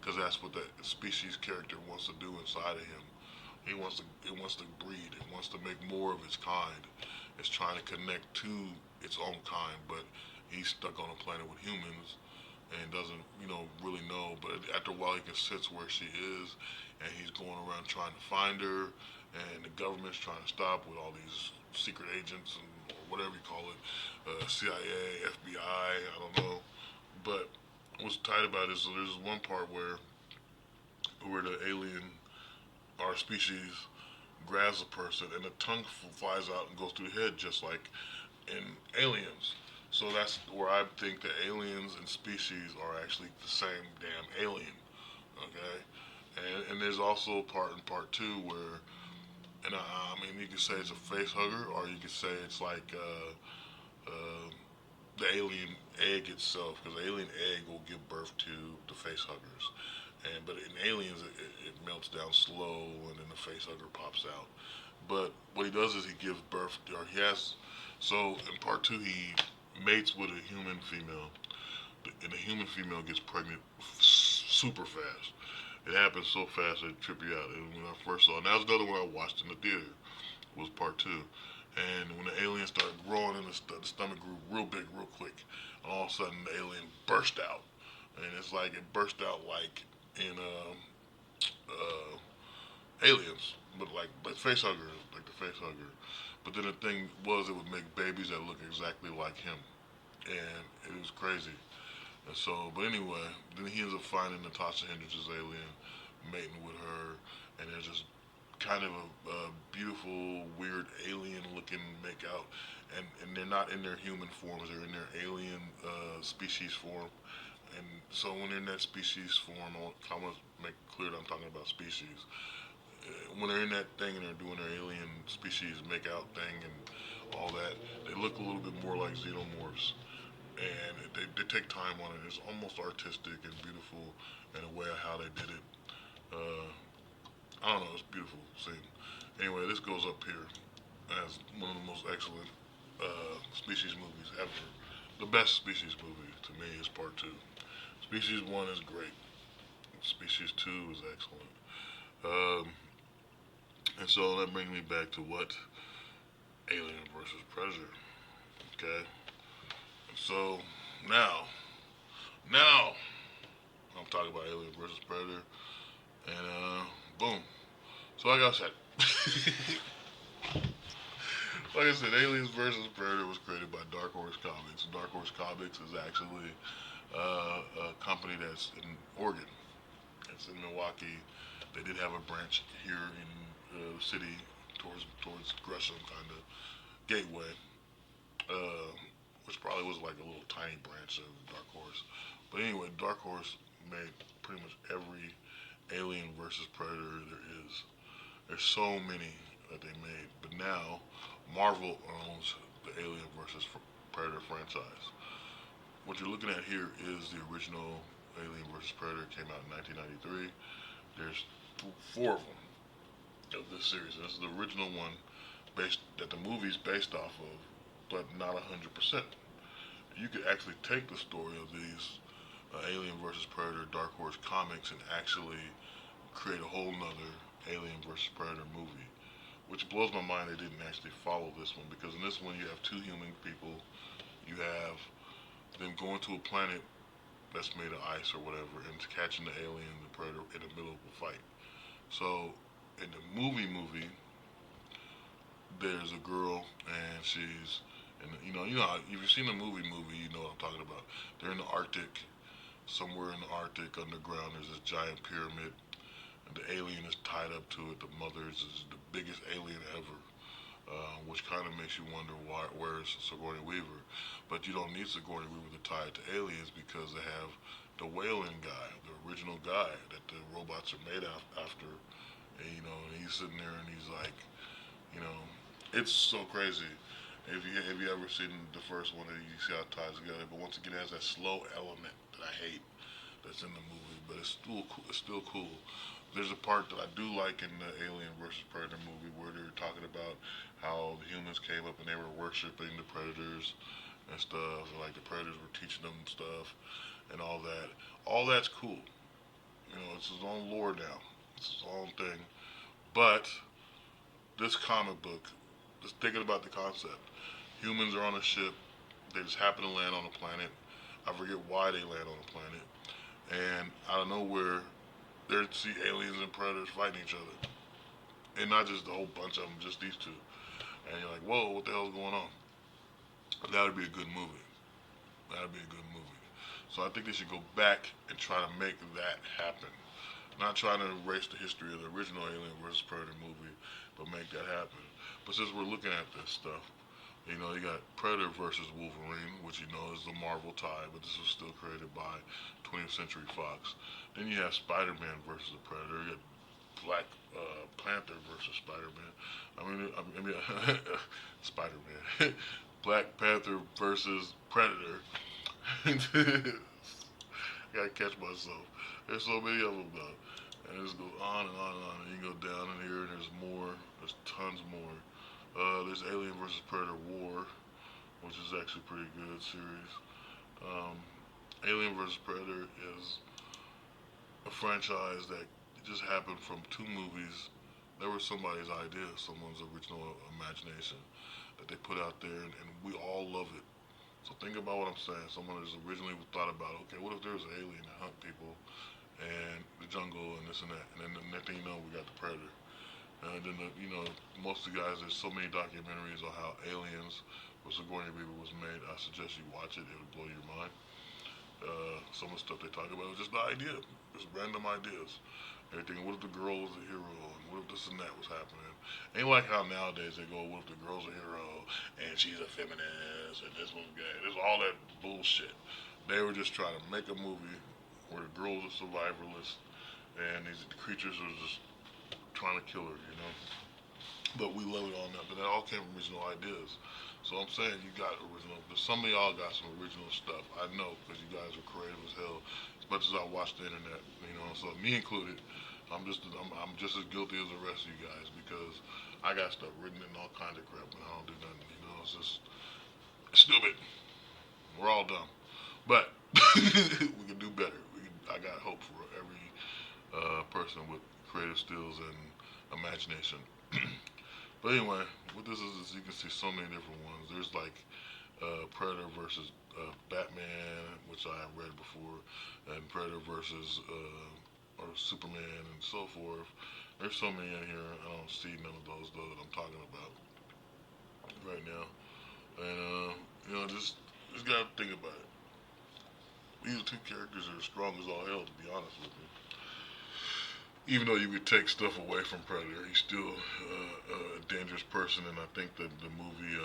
because that's what that species character wants to do inside of him. It wants to breed. It wants to make more of its kind. It's trying to connect to its own kind, but he's stuck on a planet with humans and doesn't really know. But after a while, he can sense where she is, and he's going around trying to find her. And the government's trying to stop with all these secret agents and or whatever you call it, CIA, FBI. I don't know. But what's tight about it is so there's one part where the alien, our species, grabs a person and the tongue flies out and goes through the head just like in Aliens. So that's where I think the aliens and species are actually the same damn alien. Okay, and there's also a part in part two where, and I mean, you could say it's a face hugger, or you could say it's like the alien egg itself, because the alien egg will give birth to the face huggers. And but in aliens, it melts down slow, and then the face hugger pops out. But what he does is he gives birth, or he has. So in part two, he mates with a human female, and the human female gets pregnant super fast. It happens so fast it trip you out. And when I first saw it, and that was another one I watched in the theater, was part two. And when the alien started growing in the stomach grew real big, real quick, and all of a sudden the alien burst out, and it's like it burst out like in aliens, but face hugger, like the face hugger. But then the thing was, it would make babies that look exactly like him, and it was crazy. And so, but anyway, then he ends up finding Natasha Henstridge's alien, mating with her, and there's just kind of a beautiful, weird alien-looking make-out, and they're not in their human forms; they're in their alien species form. And so when they're in that species form, I want to make clear that I'm talking about species. When they're in that thing and they're doing their alien species make-out thing and all that, they look a little bit more like xenomorphs, and they take time on it. It's almost artistic and beautiful in a way of how they did it. Uh, I don't know, it's beautiful scene. Anyway, this goes up here as one of the most excellent species movies ever. The best species movie to me is part two. Species one is great. Species two is excellent. Um, and so that brings me back to what Alien versus Predator. Okay. So now, now I'm talking about Alien versus Predator, and boom. So like I said, like I said, Aliens versus Predator was created by Dark Horse Comics. Dark Horse Comics is actually a company that's in Oregon. It's in Milwaukee. They did have a branch here in the city towards Gresham, kind of Gateway, uh, which probably was like a little tiny branch of Dark Horse. But anyway, Dark Horse made pretty much every Alien versus Predator there is. There's so many that they made, but now Marvel owns the Alien versus Predator franchise. What you're looking at here is the original Alien vs. Predator. Came out in 1993. There's four of them of this series. This is the original one based that the movie's based off of, but not 100%. You could actually take the story of these Alien vs. Predator Dark Horse comics and actually create a whole nother Alien vs. Predator movie, which blows my mind they didn't actually follow this one, because in this one you have two human people, you have them going to a planet that's made of ice or whatever and catching the alien, the predator, in the middle of a fight. So in the movie, there's a girl and she's, and if you've seen the movie, you know what I'm talking about. They're in the Arctic, somewhere in the Arctic underground. There's this giant pyramid, and the alien is tied up to it. The mother is the biggest alien ever, which kind of makes you wonder where is Sigourney Weaver. But you don't need Sigourney Weaver to tie it to aliens, because they have the Weyland guy, the original guy that the robots are made after. And, and he's sitting there and he's like, you know, it's so crazy. If you ever seen the first one, you see how it ties together. But once again, it has that slow element that I hate that's in the movie, but it's still cool. It's still cool. There's a part that I do like in the Alien versus Predator movie where they're talking about how the humans came up and they were worshiping the predators and stuff. And like the predators were teaching them stuff and all that. All that's cool. It's his own lore now. It's his own thing. But this comic book, just thinking about the concept, humans are on a ship. They just happen to land on a planet. I forget why they land on the planet. And out of nowhere, they see aliens and predators fighting each other. And not just a whole bunch of them, just these two. And you're like, whoa, what the hell's going on? That would be a good movie. That would be a good movie. So I think they should go back and try to make that happen. Not trying to erase the history of the original Alien vs. Predator movie, but make that happen. But since we're looking at this stuff, you got Predator versus Wolverine, which is the Marvel tie, but this was still created by 20th Century Fox. Then you have Spider-Man versus the Predator. You got Black Panther versus Spider-Man. I mean Spider-Man. Black Panther versus Predator. Gotta catch myself. There's so many of them though. And it just goes on and on and on. And you go down in here and there's more. There's tons more. There's Alien vs. Predator War, which is actually a pretty good series. Alien vs. Predator is a franchise that just happened from two movies. They were somebody's idea, someone's original imagination that they put out there, and we all love it. So think about what I'm saying. Someone has originally thought about, okay, what if there was an alien that hunt people and the jungle and this and that, and then the next thing you know, we got the predator. And then most of the guys, there's so many documentaries on how Aliens with Sigourney Weaver was made. I suggest you watch it; it'll blow your mind. Some of the stuff they talk about is just the idea, just random ideas. Everything. What if the girl was a hero? And what if this and that was happening? Ain't like how nowadays they go, what if the girl's a hero and she's a feminist and this one's gay? There's all that bullshit. They were just trying to make a movie where the girl's a survivalist and these creatures are just trying to kill her. But we love it all now. But that all came from original ideas. So I'm saying you got original, but some of y'all got some original stuff. I know, because you guys are creative as hell. As much as I watch the internet, so me included, I'm just as guilty as the rest of you guys, because I got stuff written in all kinds of crap and I don't do nothing. It's just stupid. We're all dumb, but we can do better. I got hope for every person with creative skills and imagination. But anyway, what this is you can see so many different ones. There's like Predator versus Batman, which I have read before, and Predator versus or Superman and so forth. There's so many in here. I don't see none of those though that I'm talking about right now. And just gotta think about it. These are two characters that are strong as all hell, to be honest with you. Even though you could take stuff away from Predator, he's still a dangerous person, and I think that the movie,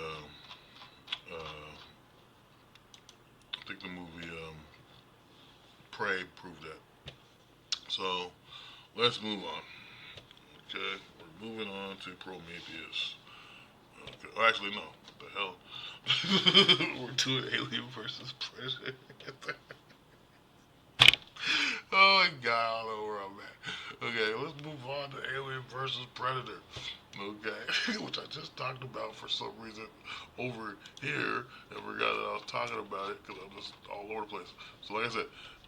Prey proved that. So let's move on. Okay, we're moving on to Prometheus. Okay. Oh, actually, no. What the hell? We're doing Alien versus Predator. Oh my god, I don't know where I'm at. Okay, let's move on to Alien versus Predator. Okay, which I just talked about for some reason over here and forgot that I was talking about it because I'm just all over the place. So, like I said,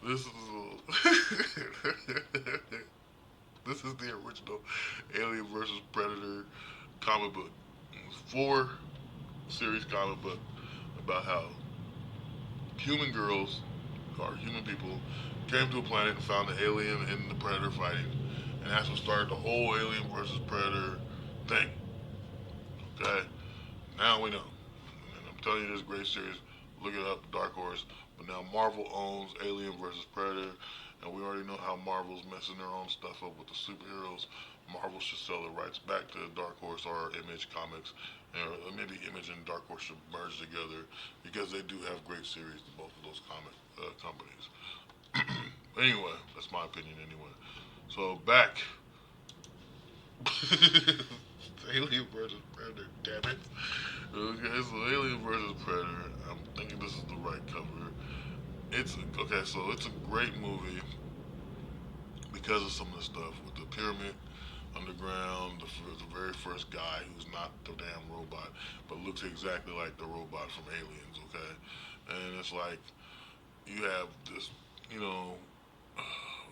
this is this is the original Alien versus Predator comic book. It's 4 series comic book about how human girls or human people came to a planet and found the alien and the predator fighting, and that's what started the whole Alien versus Predator thing. Okay, now we know, and I'm telling you, this great series. Look it up, Dark Horse. But now Marvel owns Alien versus Predator, and we already know how Marvel's messing their own stuff up with the superheroes. Marvel should sell the rights back to Dark Horse or Image Comics, or maybe Image and Dark Horse should merge together because they do have great series to both of those comic companies. Anyway, that's my opinion anyway. So back Alien versus Predator, damn it. Okay, so Alien versus Predator. I'm thinking this is the right cover. It's okay, so it's a great movie because of some of the stuff with the pyramid underground, the very first guy who's not the damn robot, but looks exactly like the robot from Aliens. Okay, and it's like you have this, you know,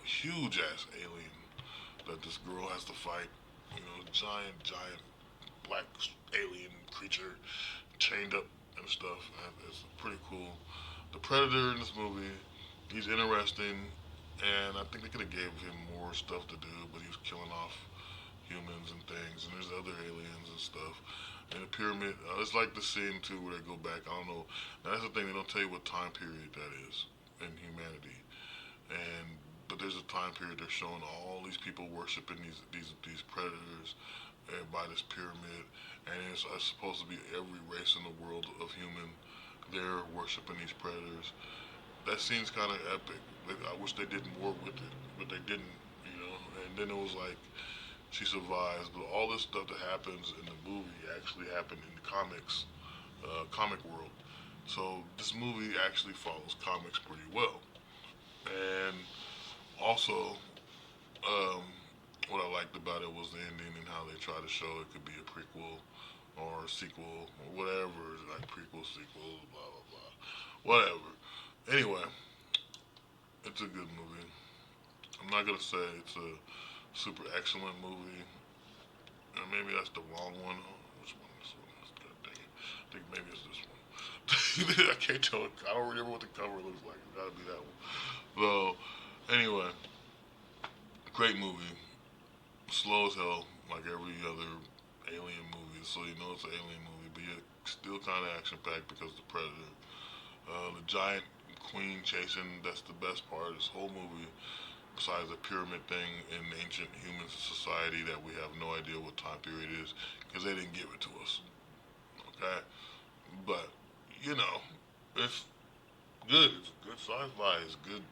huge ass alien that this girl has to fight. You know, giant black alien creature chained up and stuff. And it's pretty cool. The Predator in this movie, he's interesting, and I think they could have gave him more stuff to do, but he was killing off humans and things, and there's other aliens and stuff. And the pyramid, it's like the scene too where they go back. I don't know. Now, that's the thing; they don't tell you what time period that is in humanity. And but there's a time period they're showing all these people worshiping these predators by this pyramid, and it's supposed to be every race in the world of human. They're worshiping these predators. That seems kind of epic. I wish they did more with it, but they didn't. You know, and then it was like she survives, but all this stuff that happens in the movie actually happened in the comic world. So this movie actually follows comics pretty well. And also, um, what I liked about it was the ending and how they try to show it could be a prequel or a sequel or whatever, like prequel, sequel, blah blah blah, whatever. Anyway, it's a good movie. I'm not gonna say it's a super excellent movie. And maybe that's the wrong one. Which one? This one is. God dang it. I think maybe it's this one. I can't tell. I don't remember what the cover looks like. It gotta be that one. So, anyway, great movie. Slow as hell, like every other alien movie. So you know it's an alien movie, but yet still kind of action packed because of the predator. The giant queen chasing. That's the best part of this whole movie. Besides the pyramid thing in ancient human society that we have no idea what time period it is because they didn't give it to us. Okay, but you know, it's good. It's good sci-fi. It's good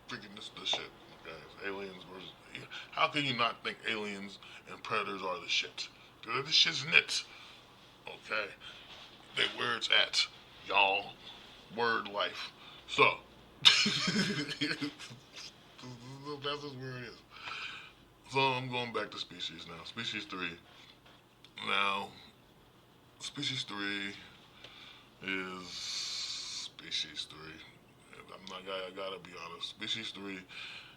freaking this shit. Okay, it's aliens versus. How can you not think aliens and predators are the shit? Dude, this shit's nit. Okay, they where it's at, y'all. Word life. So that's just where it is. So I'm going back to Species now. Species 3. Now, Species 3 is Species 3. I'm not, I gotta be honest. Species 3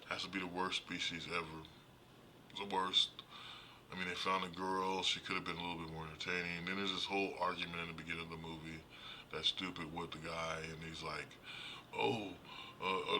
has to be the worst species ever. It's the worst. I mean, they found a girl. She could have been a little bit more entertaining. Then there's this whole argument in the beginning of the movie that's stupid with the guy, and he's like, oh,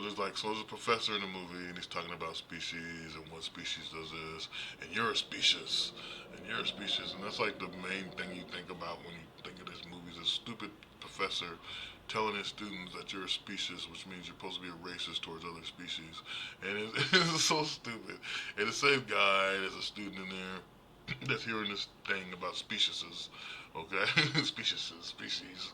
there's like, so there's a professor in the movie, and he's talking about species and what species does this, and you're a species, and you're a species, and that's like the main thing you think about when you think of this movie is a stupid professor telling his students that you're a species, which means you're supposed to be a racist towards other species, and it's so stupid. And the same guy, there's a student in there that's hearing this thing about specieses, okay? Species.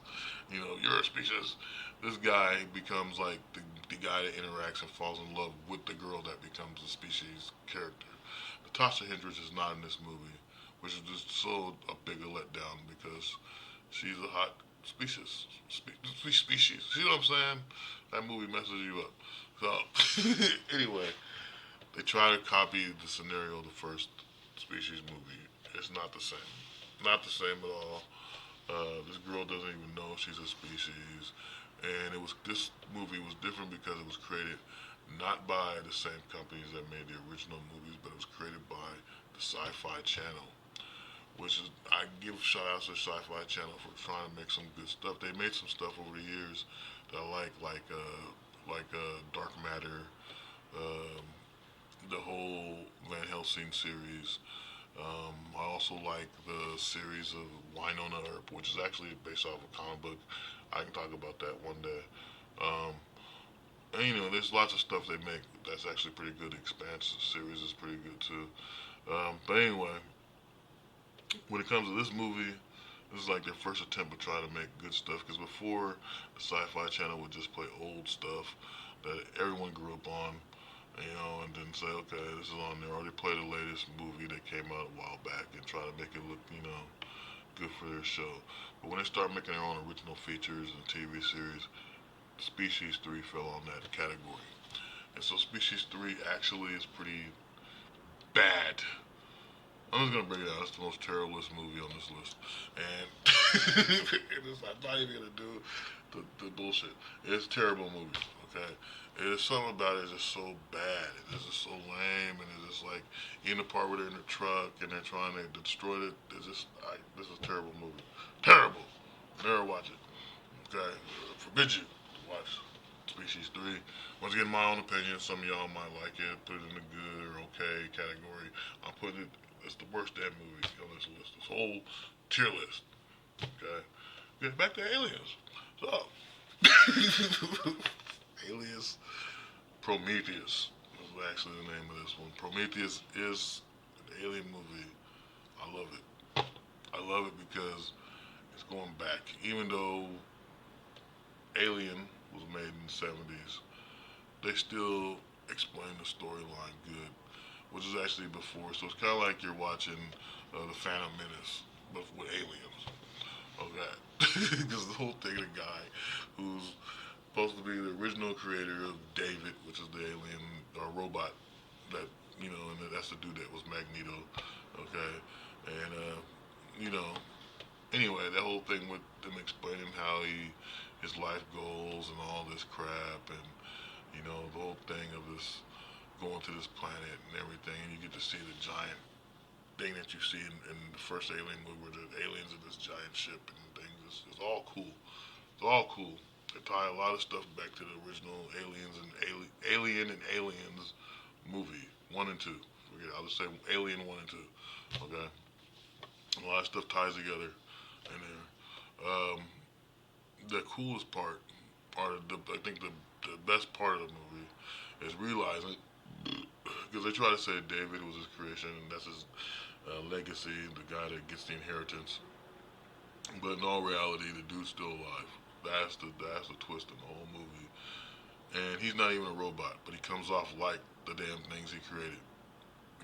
You know, you're a species. This guy becomes like the guy that interacts and falls in love with the girl that becomes the species character. Natasha Hendricks is not in this movie, which is just so a bigger letdown because she's a hot species. See what I'm saying? That movie messes you up. So anyway, they try to copy the scenario of the first Species movie. It's not the same. Not the same at all. This girl doesn't even know she's a species, and it was this movie was different because it was created not by the same companies that made the original movies, but it was created by the Sci-Fi Channel, which is I give shout outs to Sci-Fi Channel for trying to make some good stuff. They made some stuff over the years that I like Dark Matter, um, the whole Van Helsing series. I also like the series of Winona Earp, which is actually based off a comic book. I can talk about that one day. Um, and there's lots of stuff they make that's actually pretty good. The Expanse series is pretty good too. But anyway, when it comes to this movie, this is like their first attempt to try to make good stuff. Because before, the Sci-Fi Channel would just play old stuff that everyone grew up on, and then say, okay, this is on there. Already play the latest movie that came out a while back and try to make it look, good for their show. But when they start making their own original features and TV series, Species 3 fell on that category. And so Species 3 actually is pretty bad. I'm just gonna bring it out. It's the most terriblest movie on this list, and I'm not even gonna do the bullshit. It's a terrible movie. Okay, there's something about it that's just so bad. It's just so lame, and it's just like in the part where they're in the truck and they're trying to destroy it. This is a terrible movie. Terrible. Never watch it. Okay, forbid you to watch Species 3. Once again, my own opinion. Some of y'all might like it. Put it in the good or okay category. I'm putting it. It's the worst damn movie on this list. This whole tier list. Okay. Get back to Aliens. So, Aliens Prometheus is actually the name of this one. Prometheus is an alien movie. I love it. I love it because it's going back. Even though Alien was made in the 70s, they still explain the storyline good, which is actually before. So it's kind of like you're watching the Phantom Menace, but with aliens. Okay, because the whole thing, the guy who's supposed to be the original creator of David, which is the alien or robot that and that's the dude that was Magneto. Okay, and you know, anyway, that whole thing with them explaining how his life goals and all this crap, and the whole thing of this going to this planet and everything, and you get to see the giant thing that you see in the first Alien movie, where the aliens in this giant ship and things. It's all cool. It's all cool. They tie a lot of stuff back to the original Alien and Aliens movie 1 and 2. Forget it, I'll just say Alien 1 and 2. Okay, a lot of stuff ties together in there. The coolest part of I think the best part of the movie is realizing because they try to say David was his creation and that's his legacy, the guy that gets the inheritance. But in all reality, the dude's still alive. That's the twist in the whole movie. And he's not even a robot, but he comes off like the damn things he created.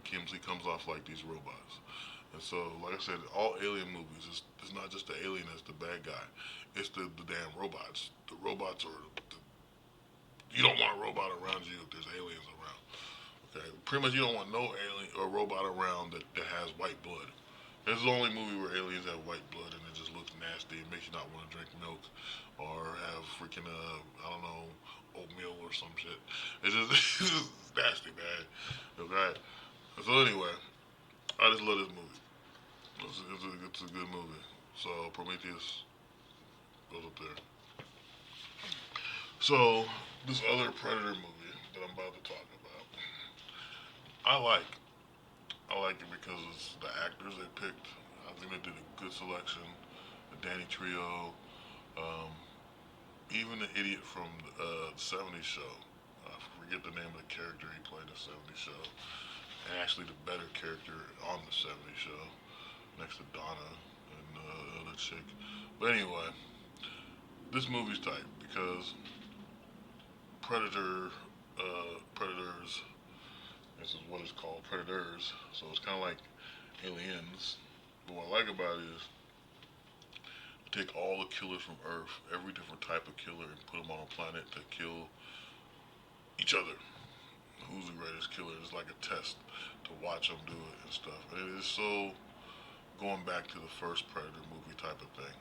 He comes off like these robots. And so, like I said, all alien movies, it's not just the alien that's the bad guy. It's the damn robots. The robots are. You don't want a robot around you if there's aliens around. Okay, pretty much you don't want no alien or robot around that has white blood. This is the only movie where aliens have white blood and it just looks nasty and makes you not want to drink milk or have freaking I don't know, oatmeal or some shit. It's just nasty, man. Okay. So anyway, I just love this movie. It's a good movie. So Prometheus goes up there. So this other Predator movie that I'm about to talk about, I like. I like it because it's the actors they picked. I think they did a good selection. The Danny Trio, um, even the idiot from the '70s show. I forget the name of the character he played in the '70s show, and actually the better character on the '70s show, next to Donna and the other chick. But anyway, this movie's tight because Predators. This is what it's called, Predators. So it's kind of like Aliens, But what I like about it is take all the killers from Earth, every different type of killer, and put them on a planet to kill each other. Who's the greatest killer? It's like a test to watch them do it and stuff. And it is so going back to the first Predator movie type of thing.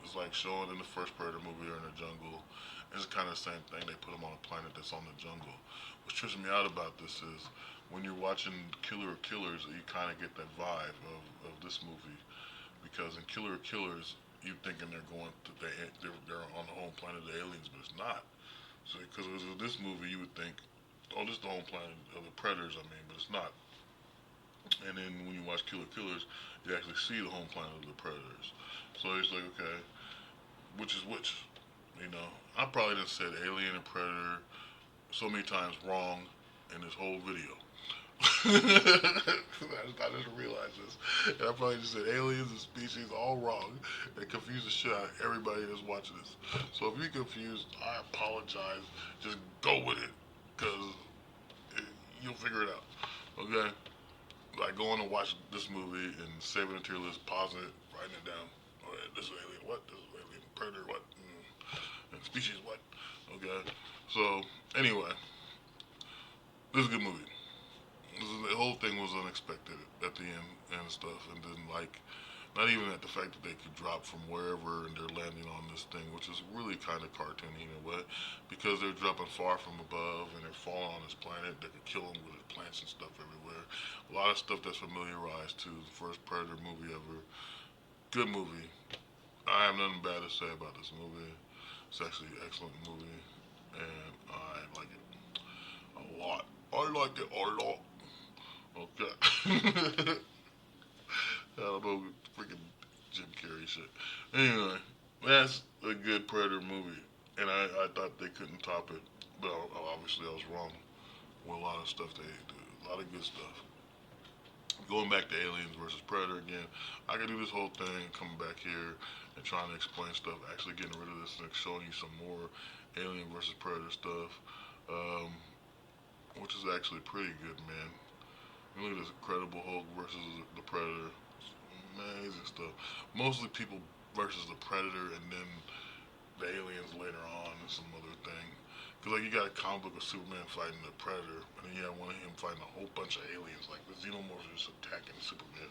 It's like showing in the first Predator movie they're in the jungle. It's kind of the same thing. They put them on a planet that's on the jungle. What trips me out about this is when you're watching Killer of Killers, you kind of get that vibe of this movie because in Killer of Killers, you thinking they're on the home planet of the aliens, but it's not. So because of this movie, you would think, oh, this is the home planet of the predators. I mean, but it's not. And then when you watch Killer Killers, you actually see the home planet of the predators. So it's like, okay, which is which? You know, I probably done said alien and predator so many times wrong in this whole video. I didn't realize this. And I probably just said aliens and species all wrong and confused the shit out of everybody that's watching this. So if you're confused, I apologize. Just go with it because you'll figure it out. Okay? Like going to watch this movie and saving it to your list, pausing it, writing it down. Oh, yeah, this is alien. What? This is alien. Predator. What? And species. What? Okay? So, anyway, this is a good movie. The whole thing was unexpected at the end and stuff, and then like, not even at the fact that they could drop from wherever and they're landing on this thing, which is really kind of cartoony in a way, because they're dropping far from above and they're falling on this planet that could kill them with plants and stuff everywhere. A lot of stuff that's familiarized to the first Predator movie ever. Good movie. I have nothing bad to say about this movie. It's actually an excellent movie, and I like it a lot. I like it a lot. Okay. I don't know, freaking Jim Carrey shit. Anyway, that's a good Predator movie, and I thought they couldn't top it, but obviously I was wrong with a lot of stuff they do, a lot of good stuff. Going back to Aliens versus Predator again, I could do this whole thing, coming back here and trying to explain stuff, actually getting rid of this and showing you some more Alien versus Predator stuff, um, which is actually pretty good, man. Look at this Incredible Hulk versus the Predator. Amazing stuff. Mostly people versus the Predator and then the aliens later on and some other thing. Cause like you got a comic book of Superman fighting the Predator, and then you have one of him fighting a whole bunch of aliens, like the Xenomorphs are just attacking Superman.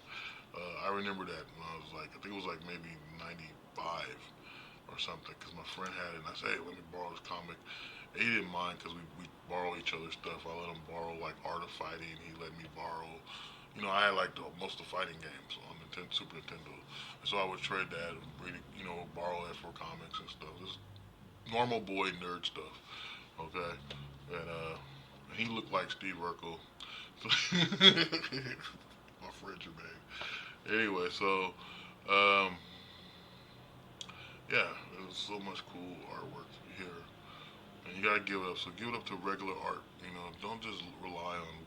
I remember that when I was like, I think it was like maybe '95 or something, because my friend had it, and I said, hey, let me borrow this comic. He didn't mind because we borrow each other's stuff. I let him borrow like Art of Fighting. He let me borrow, I had like most of the fighting games on Nintendo, Super Nintendo. And so I would trade that, read it, borrow that for comics and stuff. This normal boy nerd stuff, okay? And he looked like Steve Urkel. My friend Jermaine. Anyway, so um, yeah, there's so much cool artwork here. And you gotta give it up. So give it up to regular art. Don't just rely on.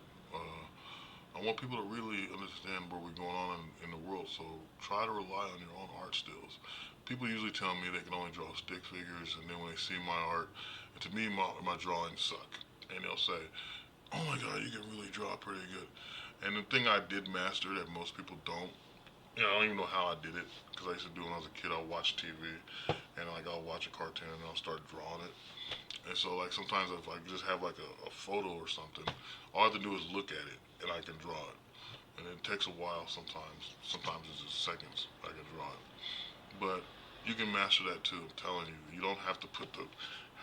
I want people to really understand where we're going on in the world. So try to rely on your own art skills. People usually tell me they can only draw stick figures, and then when they see my art, and to me my drawings suck. And they'll say, "Oh my God, you can really draw pretty good." And the thing I did master that most people don't. I don't even know how I did it because I used to do it when I was a kid. I'll watch TV and like I'll watch a cartoon and I'll start drawing it. And so like sometimes if I just have like a photo or something, all I have to do is look at it and I can draw it. And it takes a while sometimes. Sometimes it's just seconds I can draw it. But you can master that too. I'm telling you, you don't have to put the.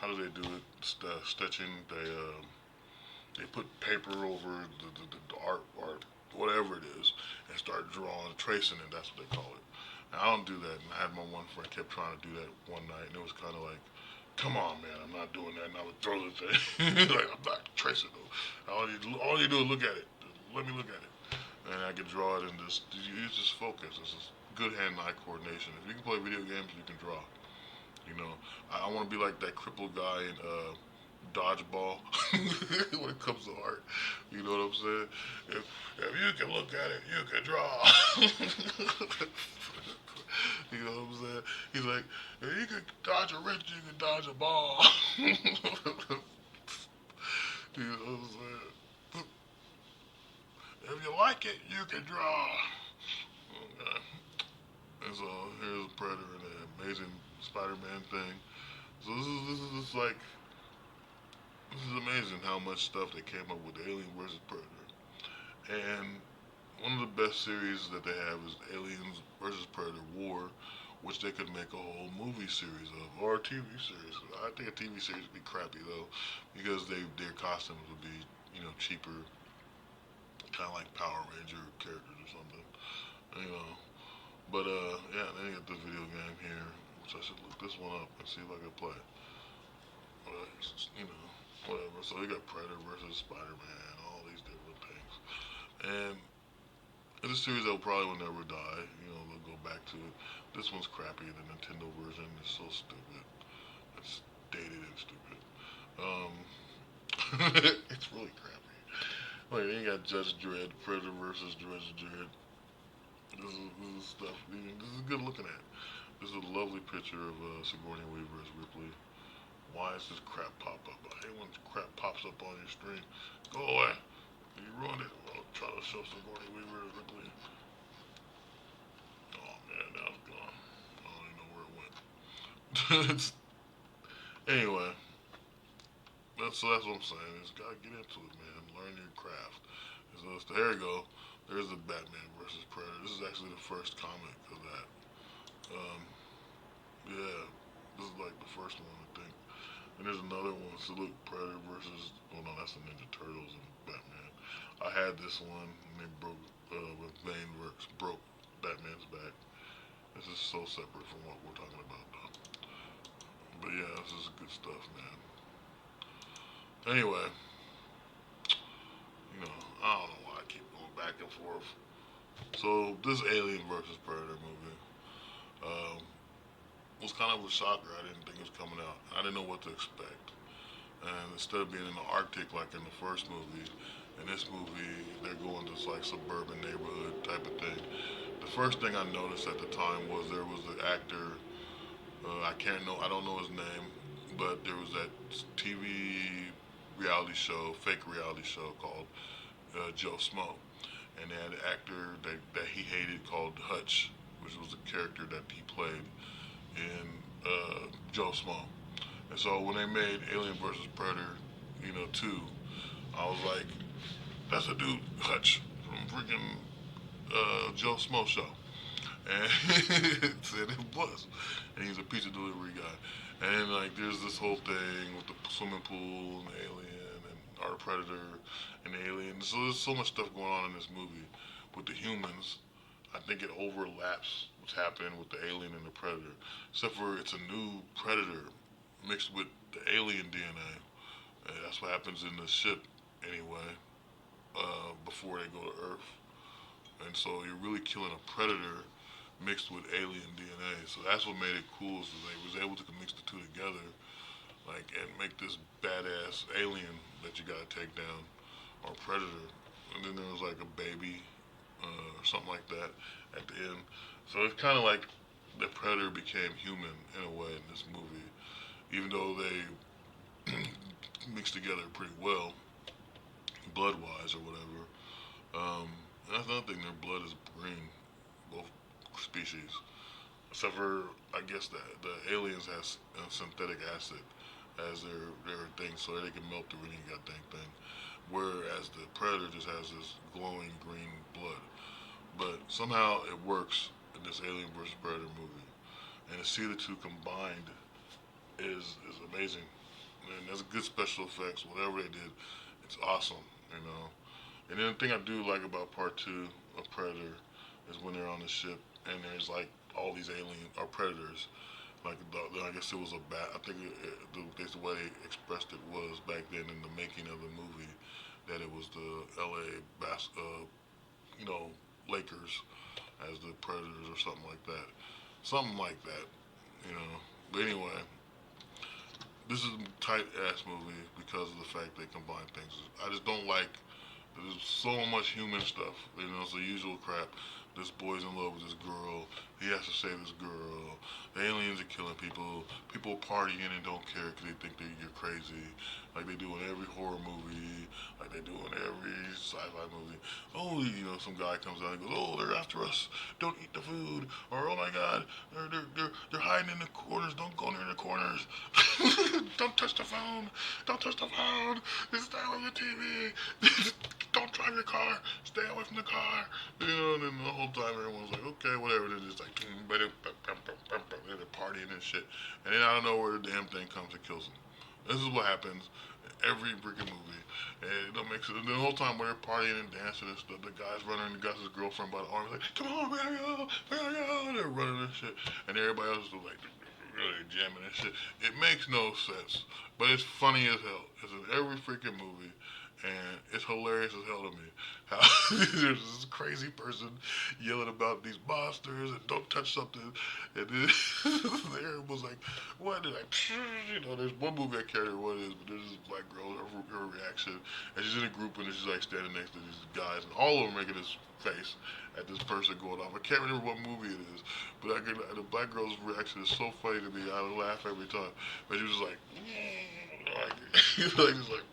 How do they do it? Stitching. They put paper over the art or whatever it is and start drawing, tracing it. That's what they call it. And I don't do that. And I had my one friend kept trying to do that one night, and it was kind of like, come on, man, I'm not doing that. And I would throw the thing. Like, I'm not tracing it. All you do is look at it. Just let me look at it. And I can draw it and just use this focus. This is good hand-eye coordination. If you can play video games, you can draw. I want to be like that crippled guy in dodgeball when it comes to art. You know what I'm saying? If you can look at it, you can draw. You know what I'm saying? He's like, if you can dodge a wrench, you can dodge a ball. You know what I'm saying? If you like it, you can draw. Okay. Spider-Man thing. So this is just like this is amazing how much stuff they came up with Alien versus Predator. And one of the best series that they have is Aliens versus Predator War, which they could make a whole movie series of or a TV series. I think a TV series would be crappy though, because their costumes would be cheaper, kind of like Power Ranger characters or something. You know, but yeah, then you got the video game here, which I should look this one up and see if I can play. But whatever. So you got Predator versus Spider-Man, all these different things, and it's a series that probably will never die. They'll go back to it. This one's crappy. The Nintendo version is so stupid. It's dated and stupid. Um, it's really crappy. Like then you got Judge Dredd, Predator versus Judge Dredd. This is stuff. This is good looking at. This is a lovely picture of Sigourney Weaver as Ripley. Why is this crap pop up? I hate when crap pops up on your screen. Go away. You ruined it. I'll try to show Sigourney Weaver as Ripley. Oh man, now it's gone. I don't even know where it went. Anyway, that's what I'm saying. Is gotta get into it, man. Learn your craft. There you go. There's the Batman versus Predator. This is actually the first comic of that. Um, yeah, this is like the first one, I think. And there's another one. So look, Predator versus. Oh no, that's the Ninja Turtles and Batman. I had this one, and they broke with Veinworks broke Batman's back. This is so separate from what we're talking about, though. But yeah, this is good stuff, man. Anyway, I don't know why I keep going back and forth. So this Alien versus Predator movie um, was kind of a shocker. I didn't think it was coming out. I didn't know what to expect. And instead of being in the Arctic like in the first movie, in this movie they're going to this like suburban neighborhood type of thing. The first thing I noticed at the time was there was an actor. I don't know his name, but there was that TV reality show, fake reality show called Joe Smo, and they had an actor that he hated called Hutch, which was the character that he played in Joe Smo. And so when they made Alien versus Predator, 2, I was like, that's a dude, Hutch, from freaking Joe Smo show. And it said it was. And he's a pizza delivery guy. And like there's this whole thing with the swimming pool and the alien and our predator and the alien. So there's so much stuff going on in this movie with the humans. I think it overlaps what's happening with the alien and the predator. Except for it's a new predator mixed with the alien DNA. And that's what happens in the ship anyway, before they go to Earth. And so you're really killing a predator mixed with alien DNA. So that's what made it cool is that they was able to mix the two together, like and make this badass alien that you gotta take down, or predator. And then there was like a baby, or something like that at the end. So it's kind of like the predator became human in a way in this movie, even though they mixed together pretty well, blood wise or whatever. And that's another thing. Their blood is green, both species. Except for, I guess the aliens has synthetic acid as their thing, so they can melt through any goddamn thing. Whereas the predator just has this glowing green blood. But somehow it works in this Alien vs Predator movie, and to see the two combined is amazing. And that's good special effects. Whatever they did, it's awesome. And then the thing I do like about part two of Predator is when they're on the ship and there's like all these alien or predators. Like I guess it was a bat. I think the way they expressed it was back then in the making of the movie that it was the L.A. You know, Lakers as the predators or something like that. Something like that. But anyway, this is a tight ass movie because of the fact they combine things. I just don't like there's so much human stuff. It's the usual crap. This boy's in love with this girl. He has to save this girl. The aliens are killing people. People partying and don't care because they think that you're crazy, like they do in every horror movie, like they do in every sci-fi movie. Oh, some guy comes out and goes, "Oh, they're after us. Don't eat the food." Or, "Oh my God, they're hiding in the corners. Don't go near the corners. Don't touch the phone. Don't touch the phone. Stay away from the TV. Don't drive your car. Stay away from the car." And then the whole time everyone's like, "Okay, whatever." They're just like, but they're partying and shit. And then out of nowhere, the damn thing comes and kills them. This is what happens in every freaking movie. And it don't make sense. The whole time when they're partying and dancing and stuff, the guy's running, the guy's his girlfriend by the arm, like, "Come on, we gotta go, we gotta go." And they're running and shit. And everybody else is like, really jamming and shit. It makes no sense. But it's funny as hell. It's in every freaking movie. And it's hilarious as hell to me. How there's this crazy person yelling about these monsters and don't touch something, and then there was like, what? They're like, there's one movie I can't remember what it is, but there's this black girl, her reaction, and she's in a group and she's like standing next to these guys, and all of them making this face at this person going off. I can't remember what movie it is, but the black girl's reaction is so funny to me. I laugh every time. But she was like, like, just like,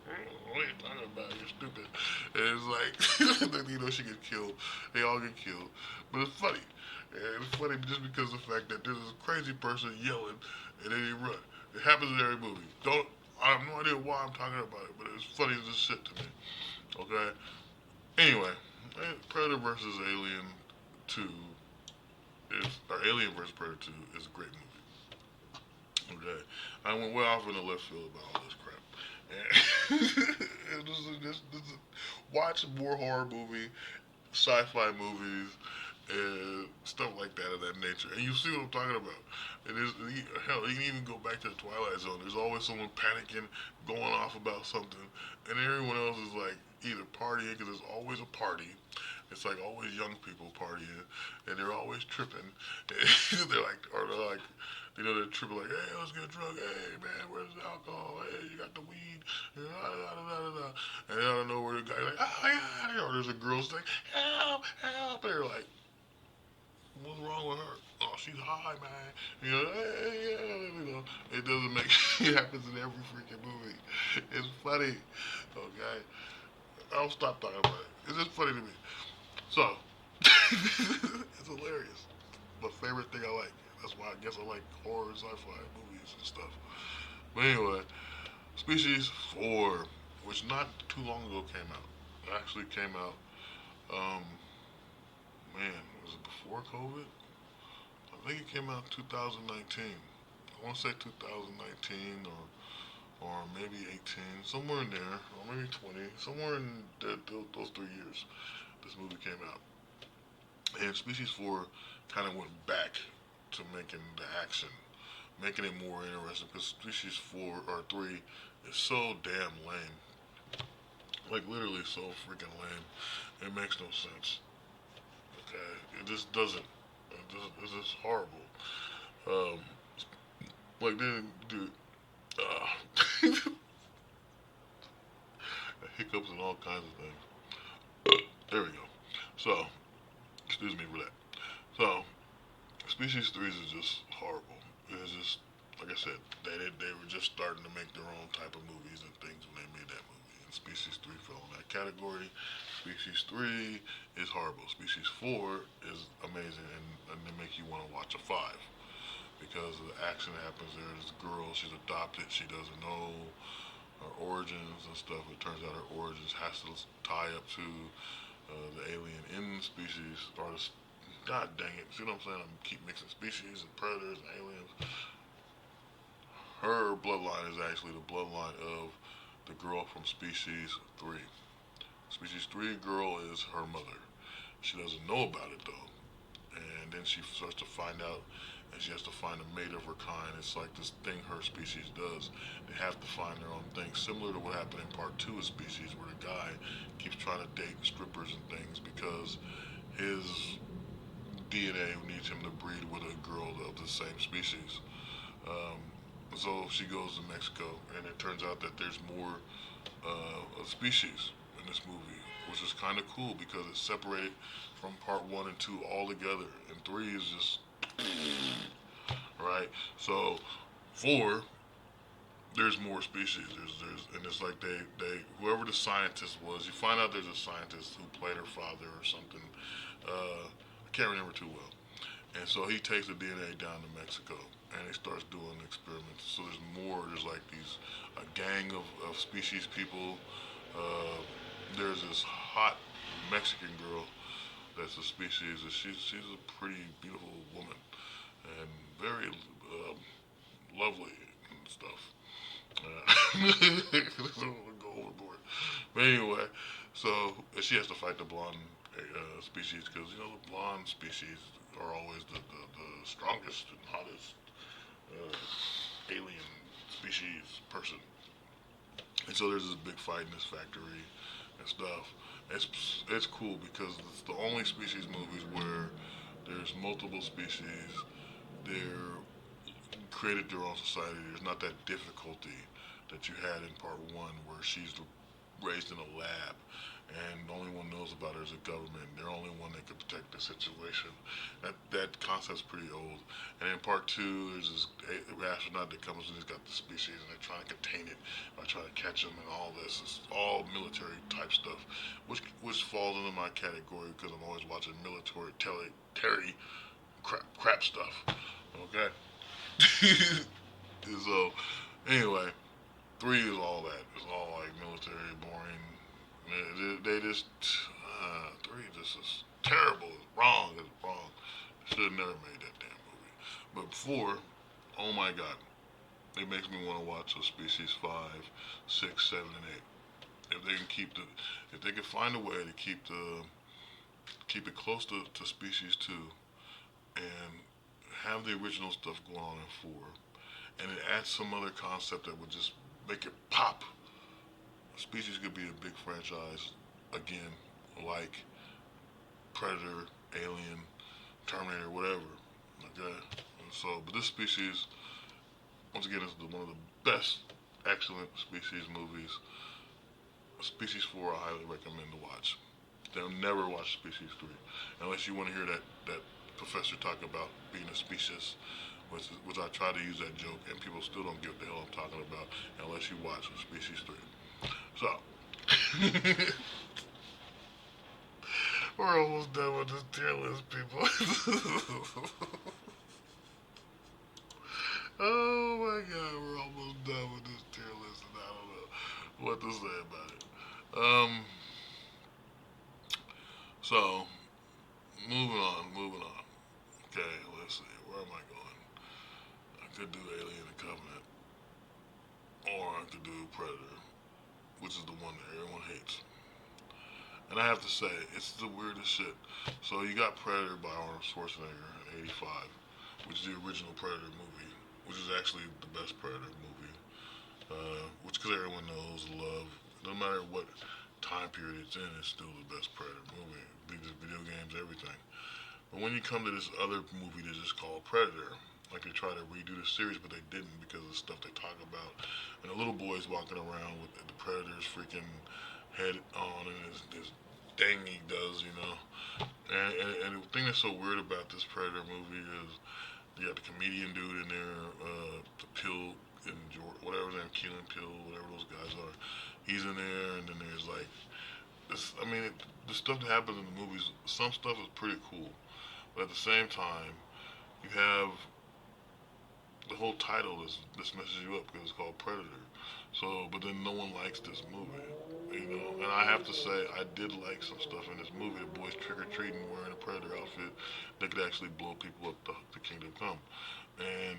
what are you talking about? You're stupid. And it's like, she gets killed. They all get killed. But it's funny. And it's funny just because of the fact that there's this crazy person yelling and then they run. It happens in every movie. I have no idea why I'm talking about it, but it's funny as shit to me. Okay? Anyway, Predator versus Alien 2 or Alien versus Predator 2 is a great movie. Okay? I went way off in the left field about all this crap. And watch more horror movie, sci-fi movies, and stuff like that of that nature, and you see what I'm talking about. And hell, you can even go back to the Twilight Zone. There's always someone panicking, going off about something, and everyone else is like either partying because there's always a party. It's like always young people partying, and they're always tripping. They're like, they're tripping like, "Hey, let's get drunk. Hey, man, where's the alcohol? Hey, you got the weed?" And out of nowhere, the guy's like, "Oh my God!" Or there's a girl's like, "Help, help!" And they're like, "What's wrong with her?" "Oh, she's high, man." Hey, yeah. It doesn't make. It happens in every freaking movie. It's funny. Okay, I'll stop talking about it. It's just funny to me. So, it's hilarious. My favorite thing I like. That's why I guess I like horror and sci-fi movies and stuff. But anyway, Species 4, which not too long ago came out. It actually came out, um, man, was it before COVID? I think it came out in 2019. I want to say 2019 or maybe 18, somewhere in there, or maybe 20, somewhere in those 3 years. This movie came out, and Species 4 kind of went back to making the action, making it more interesting because Species 4 or 3 is so damn lame. Like literally so freaking lame. It makes no sense. Okay, it just doesn't. It's just horrible. Um, like then, dude, hiccups and all kinds of things. There we go. So, excuse me for that. So, Species 3 is just horrible. It's just, like I said, they were just starting to make their own type of movies and things when they made that movie. And Species 3 fell in that category. Species 3 is horrible. Species 4 is amazing, and they make you want to watch a 5 because of the action that happens there. This girl, she's adopted, she doesn't know her origins and stuff. It turns out her origins has to tie up to the alien in the species, or the, God dang it, see what I'm saying? I keep mixing species and predators and aliens. Her bloodline is actually the bloodline of the girl from Species 3. Species 3 girl is her mother. She doesn't know about it though. And then she starts to find out, and she has to find a mate of her kind. It's like this thing her species does. They have to find their own thing, similar to what happened in part 2 of Species, where the guy keeps trying to date strippers and things because his DNA needs him to breed with a girl of the same species. Um, so she goes to Mexico, and it turns out that there's more species in this movie. which is kind of cool because it's separated from part one and two all together, and three is just right. So four, there's more species. And it's like they whoever the scientist was, you find out there's a scientist who played her father or something. I can't remember too well. And so he takes the DNA down to Mexico and he starts doing experiments. So there's more. There's like these a gang of species people. Uh, there's this hot Mexican girl that's a species. And she's a pretty beautiful woman and very lovely and stuff. I don't want to go overboard. But anyway, so she has to fight the blonde species because the blonde species are always the strongest and hottest alien species person. And so there's this big fight in this factory and stuff. It's cool because it's the only species movies where there's multiple species. They're created their own society. There's not that difficulty that you had in part one, where she's raised in a lab, and the only one knows about her is the government. They're the only one that could protect the situation. That concept's pretty old. And in part two, there's this astronaut that comes and he's got the species, and they're trying to contain it by trying to catch him and all this. It's all military type stuff, which falls into my category because I'm always watching military terry crap stuff. Okay. So anyway, three is all that. It's all like military, boring. They just three just is terrible. It's wrong. It's wrong. Should have never made that damn movie. But four, oh my god, it makes me want to watch a Species 5, 6, 7, and 8. If they can if they can find a way to keep it close to Species 2 and have the original stuff going on in four, and it adds some other concept that would just make it pop. Species could be a big franchise again, like Predator, Alien, Terminator, whatever. Okay, and so but this Species, once again, is one of the best, excellent Species movies. Species 4, I highly recommend to watch. They'll never watch Species 3 unless you want to hear that professor talk about being a species, which I try to use that joke, and people still don't get what the hell I'm talking about unless you watch Species 3. So, we're almost done with this tier list, people. Oh my god, we're almost done with this tier list, and I don't know what to say about it. So, moving on. Okay, let's see, where am I going? I could do Alien and Covenant, or I could do Predator, which is the one that everyone hates. And I have to say, it's the weirdest shit. So you got Predator by Arnold Schwarzenegger in '85, which is the original Predator movie, which is actually the best Predator movie. Which, because everyone knows, love, no matter what time period it's in, it's still the best Predator movie. Video games, everything. But when you come to this other movie that's just called Predator, like they try to redo the series, but they didn't because of the stuff they talk about. And the little boy's walking around with the Predator's freaking head on and his thing he does, And the thing that's so weird about this Predator movie is you got the comedian dude in there, the Pill and whatever his name, Keelan Pill, whatever those guys are. He's in there, and then there's like this. I mean, the stuff that happens in the movies, some stuff is pretty cool, but at the same time, you have the whole title is this messes you up because it's called Predator. So, but then no one likes this movie. And I have to say, I did like some stuff in this movie. The boys trick or treating wearing a Predator outfit that could actually blow people up the Kingdom Come, and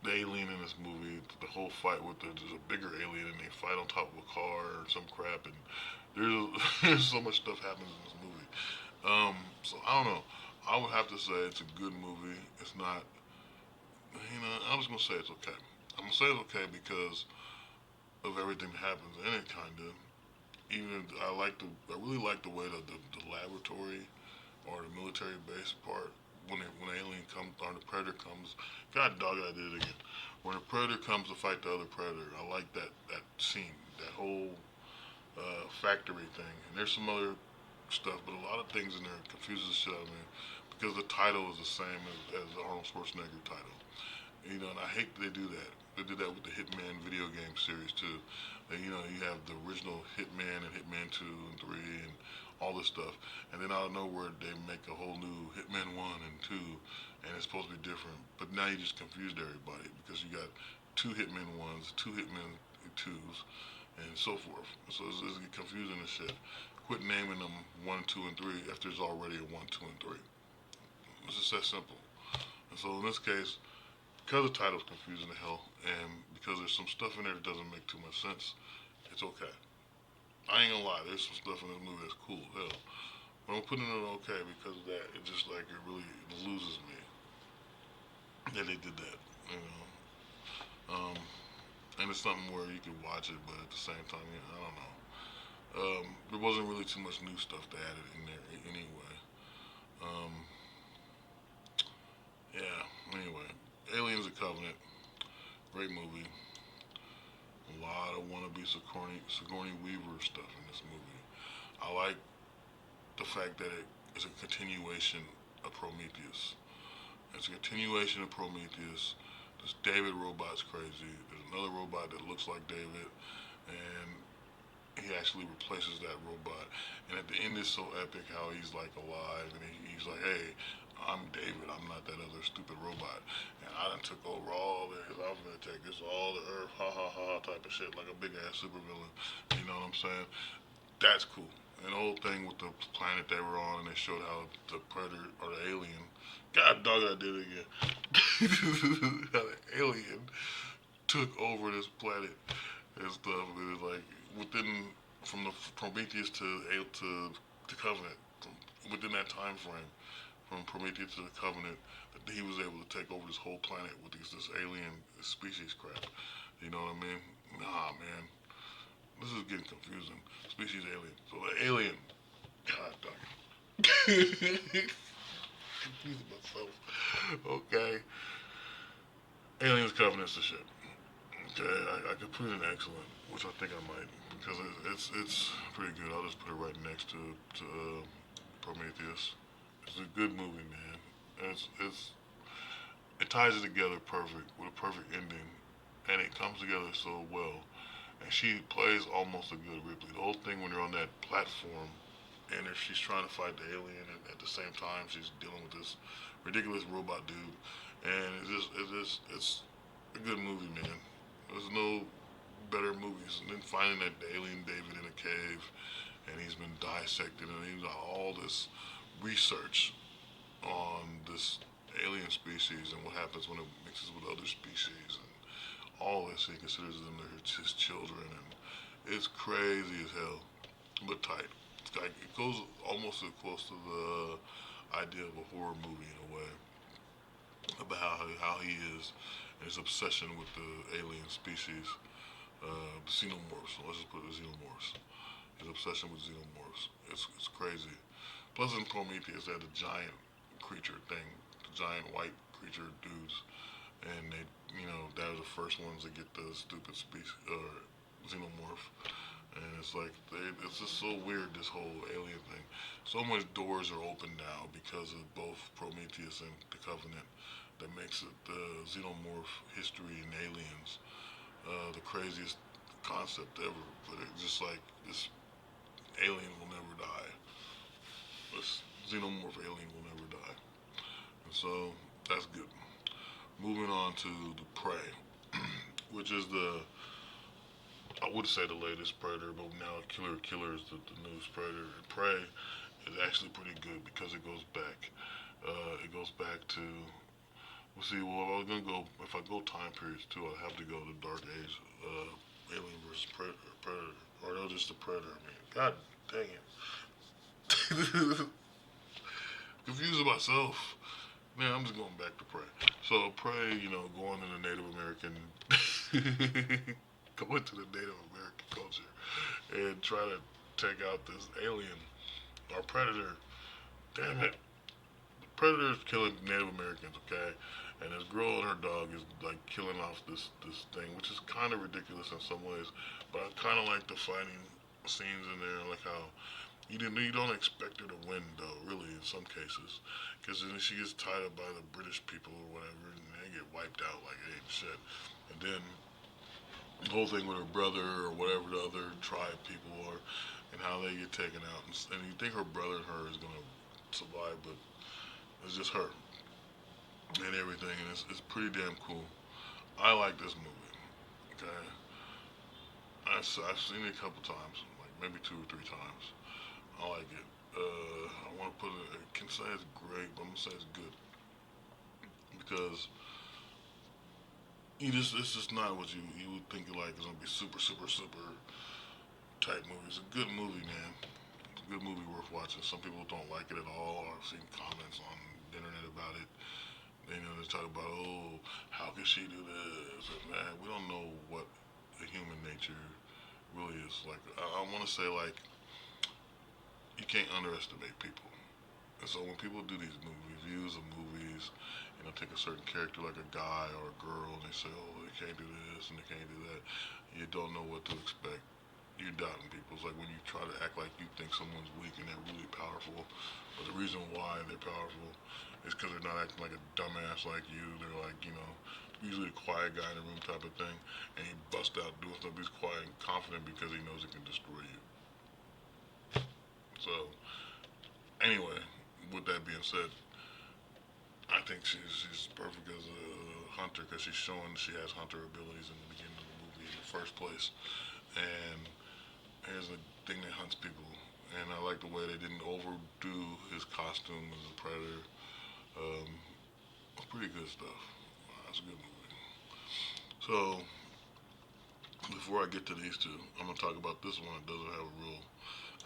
the alien in this movie, the whole fight with there's a bigger alien and they fight on top of a car or some crap, and there's so much stuff happens in this movie. So I don't know. I would have to say it's a good movie. It's not. I'm just gonna say it's okay. I'm gonna say it's okay because of everything that happens in it, kinda. Even if I really like the way that the laboratory or the military base part when the alien comes or the predator comes. God dog it, I did it again. When the predator comes to fight the other predator, I like that scene, that whole factory thing. And there's some other stuff, but a lot of things in there confuses the shit out of me because the title is the same as the Arnold Schwarzenegger title. You know, and I hate that they do that. They did that with the Hitman video game series too. That, you know, you have the original Hitman and Hitman 2 and 3 and all this stuff, and then out of nowhere they make a whole new Hitman 1 and 2, and it's supposed to be different. But now you just confused everybody because you got two Hitman 1s, two Hitman 2s, and so forth. So it's confusing as shit. Quit naming them 1, 2, and 3 after there's already a 1, 2, and 3. It's just that simple. And so in this case, because the title's confusing the hell, and because there's some stuff in there that doesn't make too much sense, it's okay. I ain't gonna lie, there's some stuff in this movie that's cool as hell. But I'm putting it okay because of that. It just like it really loses me that they did that, you know. And it's something where you can watch it, but at the same time, you know, I don't know. There wasn't really too much new stuff to add in there anyway. Um, yeah. Anyway, Aliens: The Covenant, great movie. A lot of wannabe Sigourney Weaver stuff in this movie. I like the fact that it is a continuation of Prometheus. It's a continuation of Prometheus. This David robot's crazy. There's another robot that looks like David, and he actually replaces that robot. And at the end, it's so epic how he's like alive, and he's like, "Hey, I'm David. I'm not that other stupid robot. And I done took over all this. I'm gonna take this all the Earth, ha ha ha, type of shit, like a big ass supervillain." You know what I'm saying? That's cool. And the whole thing with the planet they were on, and they showed how the predator or the alien, God dog, I did it again. How the alien took over this planet and stuff. It was like within from the Prometheus to Covenant, within that time frame, from Prometheus to the Covenant, that he was able to take over this whole planet with this alien species crap. You know what I mean? Nah, man. This is getting confusing. Species alien. So the alien. God dang. Confusing myself. Okay. Aliens Covenant's the shit. Okay, I could put it in excellent, which I think I might, because it's pretty good. I'll just put it right next to Prometheus. It's a good movie, man. It ties it together perfect with a perfect ending, and it comes together so well. And she plays almost a good Ripley. The whole thing when you're on that platform, and if she's trying to fight the alien, and at the same time she's dealing with this ridiculous robot dude, and it's a good movie, man. There's no better movies. And then finding that alien David in a cave, and he's been dissected, and he's got all this research on this alien species and what happens when it mixes with other species, and all this. He considers them his children, and it's crazy as hell, but tight. It's like it goes almost as close to the idea of a horror movie in a way about how he is and his obsession with the alien species, the xenomorphs. Let's just put it xenomorphs. His obsession with xenomorphs. It's crazy. Plus, in Prometheus, they had the giant creature thing, the giant white creature dudes, and they, you know, that was the first ones to get the stupid species xenomorph. And it's like it's just so weird, this whole alien thing. So much doors are open now because of both Prometheus and the Covenant. That makes it the xenomorph history and aliens the craziest concept ever. But it's just like this alien will never die. This xenomorph alien will never die. And so that's good. Moving on to the Prey, which is I would say the latest Predator, but now Killer is the newest Predator. And Prey is actually pretty good because it goes back. It goes back to, we'll see, well, I was going to go, if I go time periods too, I have to go to Dark Age, Alien versus Predator. Or no, just the Predator, I mean. God dang it. Confusing myself. Man, I'm just going back to Prey. So Prey, you know, going to the Native American, going to the Native American culture and try to take out this alien or Predator. Damn it. The Predator is killing Native Americans, okay? And this girl and her dog is like killing off this thing, which is kind of ridiculous in some ways. But I kind of like the fighting scenes in there, like how you don't expect her to win though, really in some cases, because then she gets tied up by the British people or whatever, and they get wiped out like it ain't shit. And then the whole thing with her brother or whatever the other tribe people are, and how they get taken out, and you think her brother and her is gonna survive, but it's just her and everything, and it's pretty damn cool. I like this movie. Okay, I've seen it a couple times, like maybe two or three times. I like it. I want to put it. I can say it's great, but I'm gonna say it's good because it's just not what you would think like it's gonna be super type movie. It's a good movie, man. It's a good movie worth watching. Some people don't like it at all. I've seen comments on the internet about it. They talk about, oh, how can she do this? And man, we don't know what the human nature really is like. I want to say like you can't underestimate people. And so when people do these reviews of movies, take a certain character like a guy or a girl, and they say, oh, they can't do this and they can't do that, you don't know what to expect. You're doubting people. It's like when you try to act like you think someone's weak and they're really powerful, but the reason why they're powerful is because they're not acting like a dumbass like you. They're like, usually a quiet guy in the room type of thing, and he busts out doing stuff. He's quiet and confident because he knows he can destroy you. So, anyway, with that being said, I think she's perfect as a hunter because she's showing she has hunter abilities in the beginning of the movie in the first place. And here's a thing that hunts people. And I like the way they didn't overdo his costume as a predator. Um, it's pretty good stuff. That's a good movie. So before I get to these two, I'm gonna talk about this one that doesn't have a real.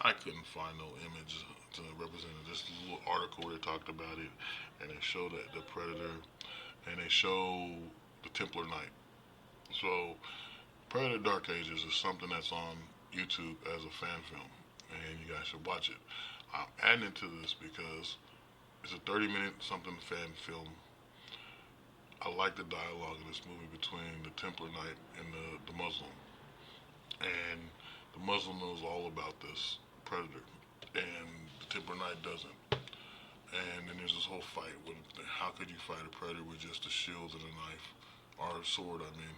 I couldn't find no image to represent it. Just a little article where they talked about it, and they show that the Predator, and they show the Templar Knight. So Predator Dark Ages is something that's on YouTube as a fan film, and you guys should watch it. I'm adding it to this because it's a 30-minute something fan film. I like the dialogue in this movie between the Templar Knight and the Muslim. And the Muslim knows all about this predator, and the Templar Knight doesn't. And then there's this whole fight with how could you fight a predator with just a shield and a knife, or a sword, I mean.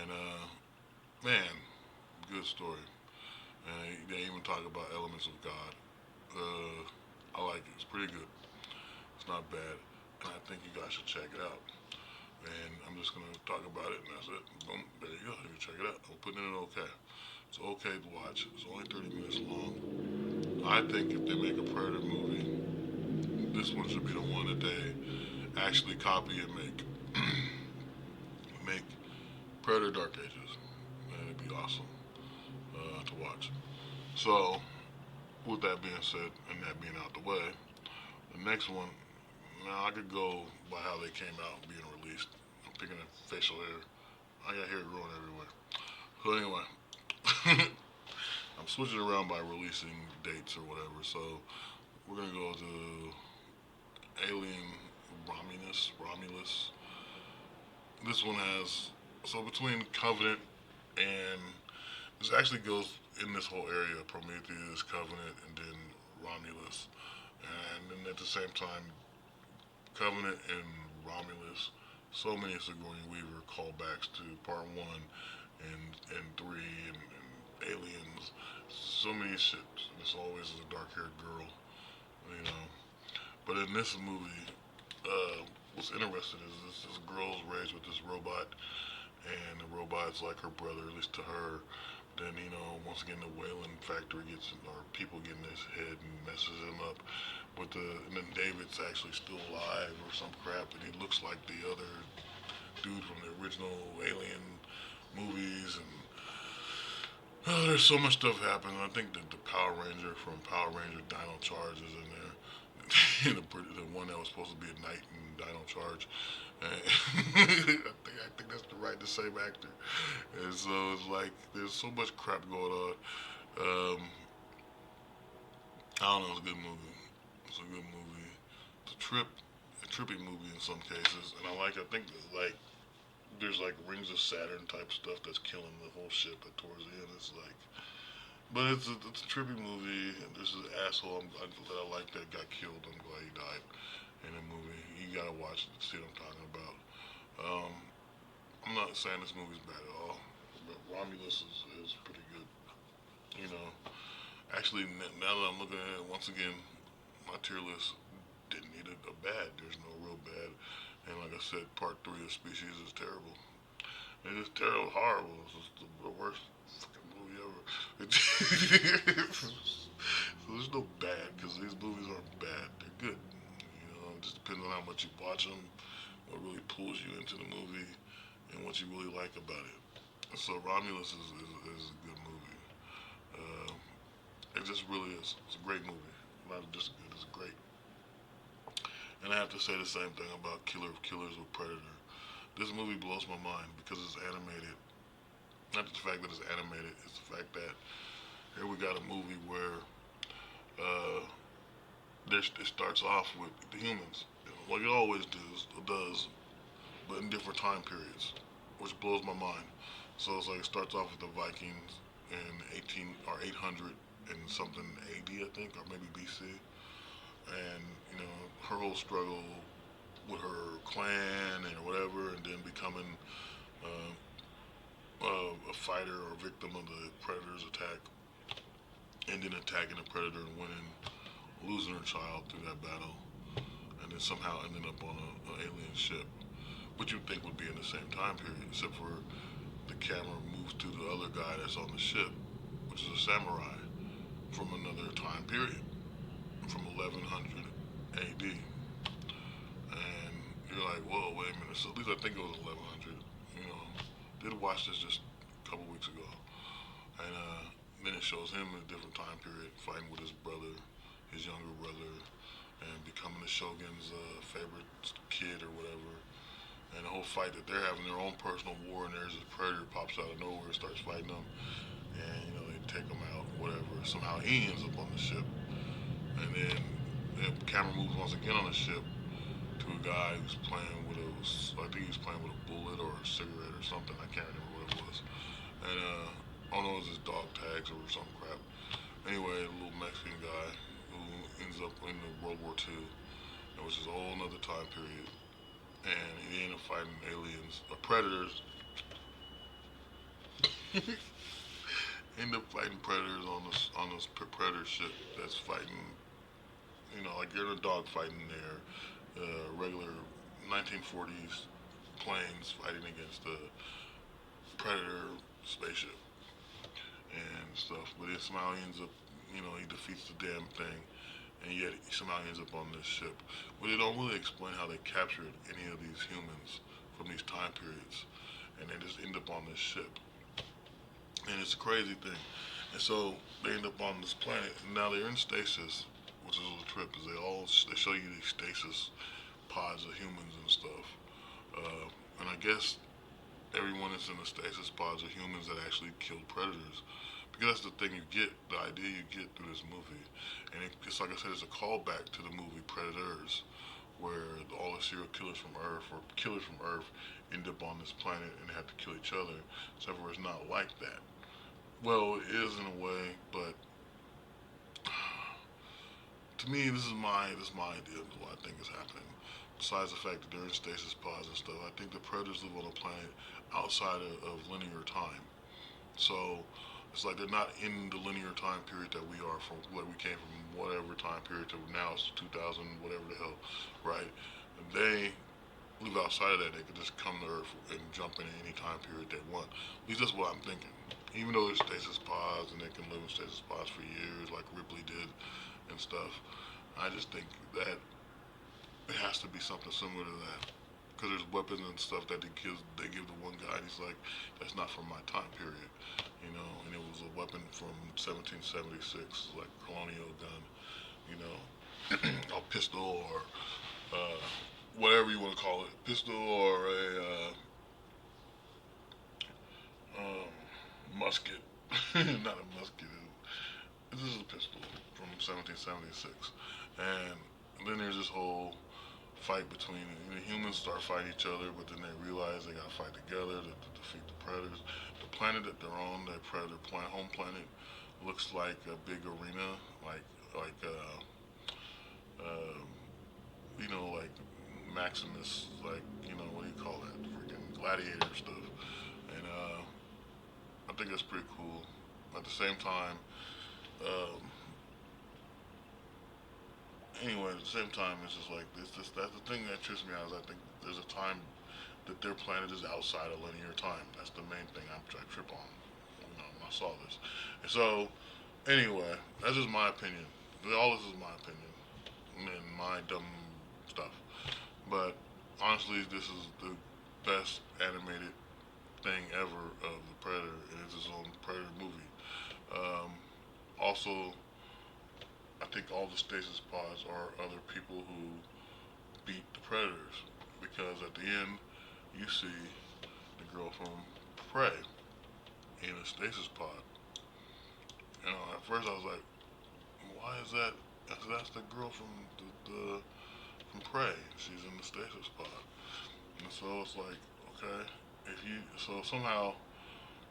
And man, good story. And they even talk about elements of God. I like it. It's pretty good. It's not bad, and I think you guys should check it out. And I'm just gonna talk about it, and that's it. Boom, there you go. You check it out. I'm putting it in okay. It's okay to watch. It's only 30 minutes long. I think if they make a Predator movie, this one should be the one that they actually copy and make. Make Predator Dark Ages. Man, it'd be awesome to watch. So, with that being said, and that being out the way, the next one, now I could go by how they came out being released. I'm picking up facial hair. I got hair growing everywhere. So anyway, I'm switching around by releasing dates or whatever. So we're gonna go to Alien Romulus. Romulus. This one has so between Covenant and this actually goes in this whole area: Prometheus, Covenant, and then Romulus. And then at the same time, Covenant and Romulus, so many Sigourney Weaver callbacks to part one and three and aliens. So many ships. And it's always a dark haired girl, you know. But in this movie, what's interesting is this girl's raised with this robot, and the robot's like her brother, at least to her. Then, once again, the Wayland factory gets, or people get in his head and messes him up. And then David's actually still alive or some crap, and he looks like the other dude from the original Alien movies. And there's so much stuff happening. I think that the Power Ranger from Power Ranger Dino Charge is in there. The one that was supposed to be a knight in Dino Charge. I think that's the same actor. And so it's like there's so much crap going on. I don't know. It's a good movie. It's a good movie. It's a trippy movie in some cases, and I think like there's like Rings of Saturn type stuff that's killing the whole ship. But towards the end, it's like But it's a trippy movie. And there's this asshole that I like that got killed. I'm glad he died in the movie. You gotta watch it to see what I'm talking about. Um, I'm not saying this movie's bad at all, but Romulus is pretty good. You know, actually, now that I'm looking at it once again, my tier list didn't need a bad. There's no real bad. And like I said, part three of Species is terrible. It is terrible, horrible. It's just the worst fucking movie ever. So there's no bad because these movies aren't bad. They're good. You know, it just depends on how much you watch them, what really pulls you into the movie, and what you really like about it. So Romulus is a good movie. Uh, it just really is. It's a great movie. Not just good. It's great. And I have to say the same thing about Killer of Killers with Predator. This movie blows my mind because it's animated. Not the fact that it's animated, it's the fact that here we got a movie where uh, it starts off with the humans, like it always does, but in different time periods, which blows my mind. So it's like it starts off with the Vikings in 18 or 800 and something AD, I think, or maybe BC, and her whole struggle with her clan and whatever, and then becoming uh, a fighter or victim of the predator's attack, and then attacking the predator and winning, losing her child through that battle, and then somehow ending up on an alien ship, which you'd think would be in the same time period, except for the camera moves to the other guy that's on the ship, which is a samurai from another time period, from 1100 AD. And you're like, whoa, wait a minute. So at least I think it was 1100. You know, did watch this just a couple weeks ago, and then it shows him in a different time period, fighting with his brother, his younger brother, and becoming the shogun's favorite kid or whatever. And the whole fight that they're having their own personal war, and there's this predator pops out of nowhere and starts fighting them, and they take him out, whatever. Somehow he ends up on the ship, and then the camera moves once again on the ship to a guy who's playing with I think he was playing with a bullet or a cigarette or something. I can't remember what it was. And I don't know, it was his dog tags or some crap. Anyway, a little Mexican guy who ends up in the World War II, which is a whole other time period. And he ended up fighting aliens or predators. End up fighting predators on this predator ship that's fighting. Like you're in a dog fighting there, regular 1940s planes fighting against a predator spaceship and stuff. But then somehow he ends up, he defeats the damn thing, and yet he somehow ends up on this ship. But they don't really explain how they captured any of these humans from these time periods, and they just end up on this ship. And it's a crazy thing. And so they end up on this planet, and now they're in stasis, which is a trip, because they show you these stasis pods of humans and stuff. And I guess everyone that's in the stasis pods are humans that actually killed predators. Because that's the thing you get, the idea you get through this movie. And it's like I said, it's a callback to the movie Predators, where all the serial killers from Earth, or killers from Earth, end up on this planet and they have to kill each other. Except for it's not like that. Well, it is in a way, but to me, this is my idea of what I think is happening. Besides the fact that they're in stasis pods and stuff, I think the predators live on a planet outside of linear time. So it's like they're not in the linear time period that we are from. Like we came from whatever time period to now it's 2000, whatever the hell, right? And they live outside of that. They could just come to Earth and jump in any time period they want. At least that's what I'm thinking. Even though there's stasis pods and they can live in stasis pods for years, like Ripley did and stuff, I just think that it has to be something similar to that. Because there's weapons and stuff that they give to one guy, and he's like, "That's not from my time period," And it was a weapon from 1776, like colonial gun, you know, a pistol or uh, whatever you want to call it, pistol or a musket, not a musket. This is a pistol from 1776, and then there's this whole fight between humans start fighting each other, but then they realize they gotta fight together to defeat the predators. The planet that they're on, their predator home planet, looks like a big arena, like like uh, like Maximus, like what do you call that? Freaking gladiator stuff. And I think that's pretty cool. At the same time, um, anyway, at the same time, it's just like this. That's the thing that trips me out. Is I think there's a time that their planet is outside of linear time. That's the main thing I trip on. When I saw this, and so anyway, that's just my opinion. All this is my opinion and my dumb stuff. But honestly, this is the best animated thing ever of the Predator, and it's his own Predator movie. Um, Also, I think all the stasis pods are other people who beat the Predators because at the end you see the girl from Prey in a stasis pod. At first I was like, why is that? That's the girl from from Prey. She's in the stasis pod, and so it's like, okay, if you so somehow,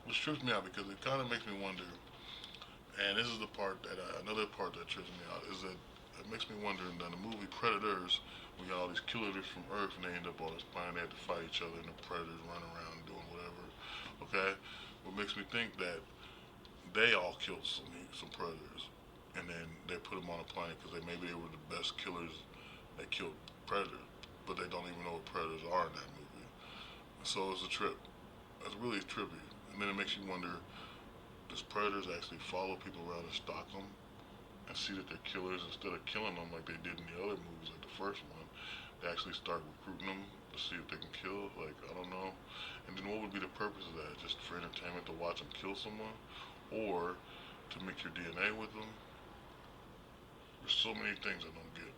which trips me out because it kind of makes me wonder. And this is the part that another part that trips me out is that it makes me wonder. In the movie Predators, we got all these killers from Earth, and they end up on this planet. They have to fight each other, and the predators run around doing whatever. Okay, what makes me think that they all killed some predators, and then they put them on a planet because maybe they were the best killers that killed predators, but they don't even know what predators are in that movie. So it's a trip. It's really trippy, and then it makes you wonder: does predators actually follow people around and stalk them and see that they're killers instead of killing them like they did in the other movies, like the first one? They actually start recruiting them to see if they can kill. Like I don't know. And then what would be the purpose of that? Just for entertainment to watch them kill someone, or to mix your DNA with them? There's so many things I don't get.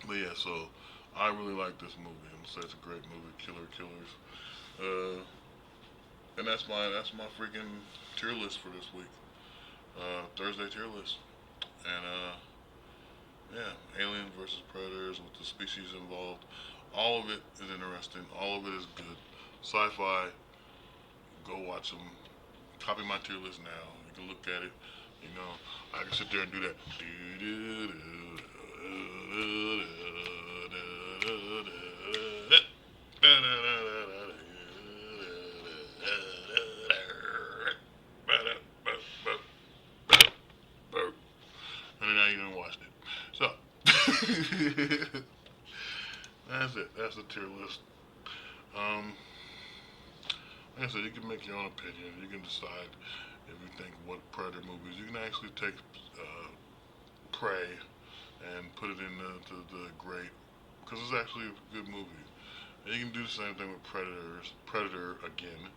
But yeah, so I really like this movie. I'm gonna say it's a great movie, Killer Killers. Uh, and that's my freaking tier list for this week. Thursday tier list. And yeah, Alien versus Predators with the species involved. All of it is interesting. All of it is good. Sci-fi. Go watch them. Copy my tier list now. You can look at it. I can sit there and do that. And now you done watched it. So that's it. That's the tier list. Um, like I said, you can make your own opinion. You can decide if you think what Predator movies. You can actually take Prey and put it into the great because it's actually a good movie. And you can do the same thing with Predator again.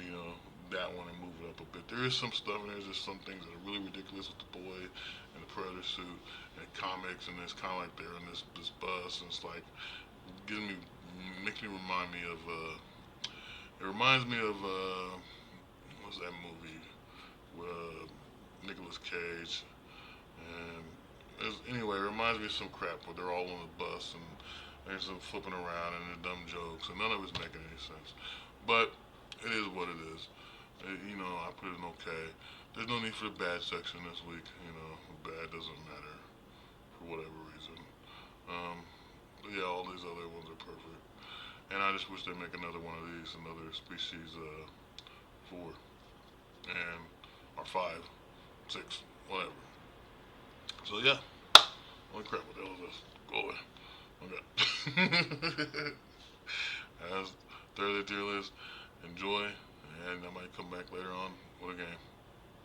You know that one and move it up a bit. There is some stuff and there's just some things that are really ridiculous with the boy and the Predator suit and comics and it's kind of like they're in this bus and it's like gives me makes me remind me of it reminds me of what's that movie with Nicolas Cage and anyway it reminds me of some crap where they're all on the bus and there's some flipping around and the dumb jokes and none of it's making any sense. But it is what it is. I put it in okay. There's no need for the bad section this week. Bad doesn't matter for whatever reason. Um, but yeah, all these other ones are perfect. And I just wish they'd make another one of these, another species 4 and or 5, 6, whatever. So yeah, holy crap, what the hell is this? Go away. Okay. That's Thursday tier list. Enjoy, and I might come back later on with a game.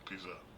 Peace out.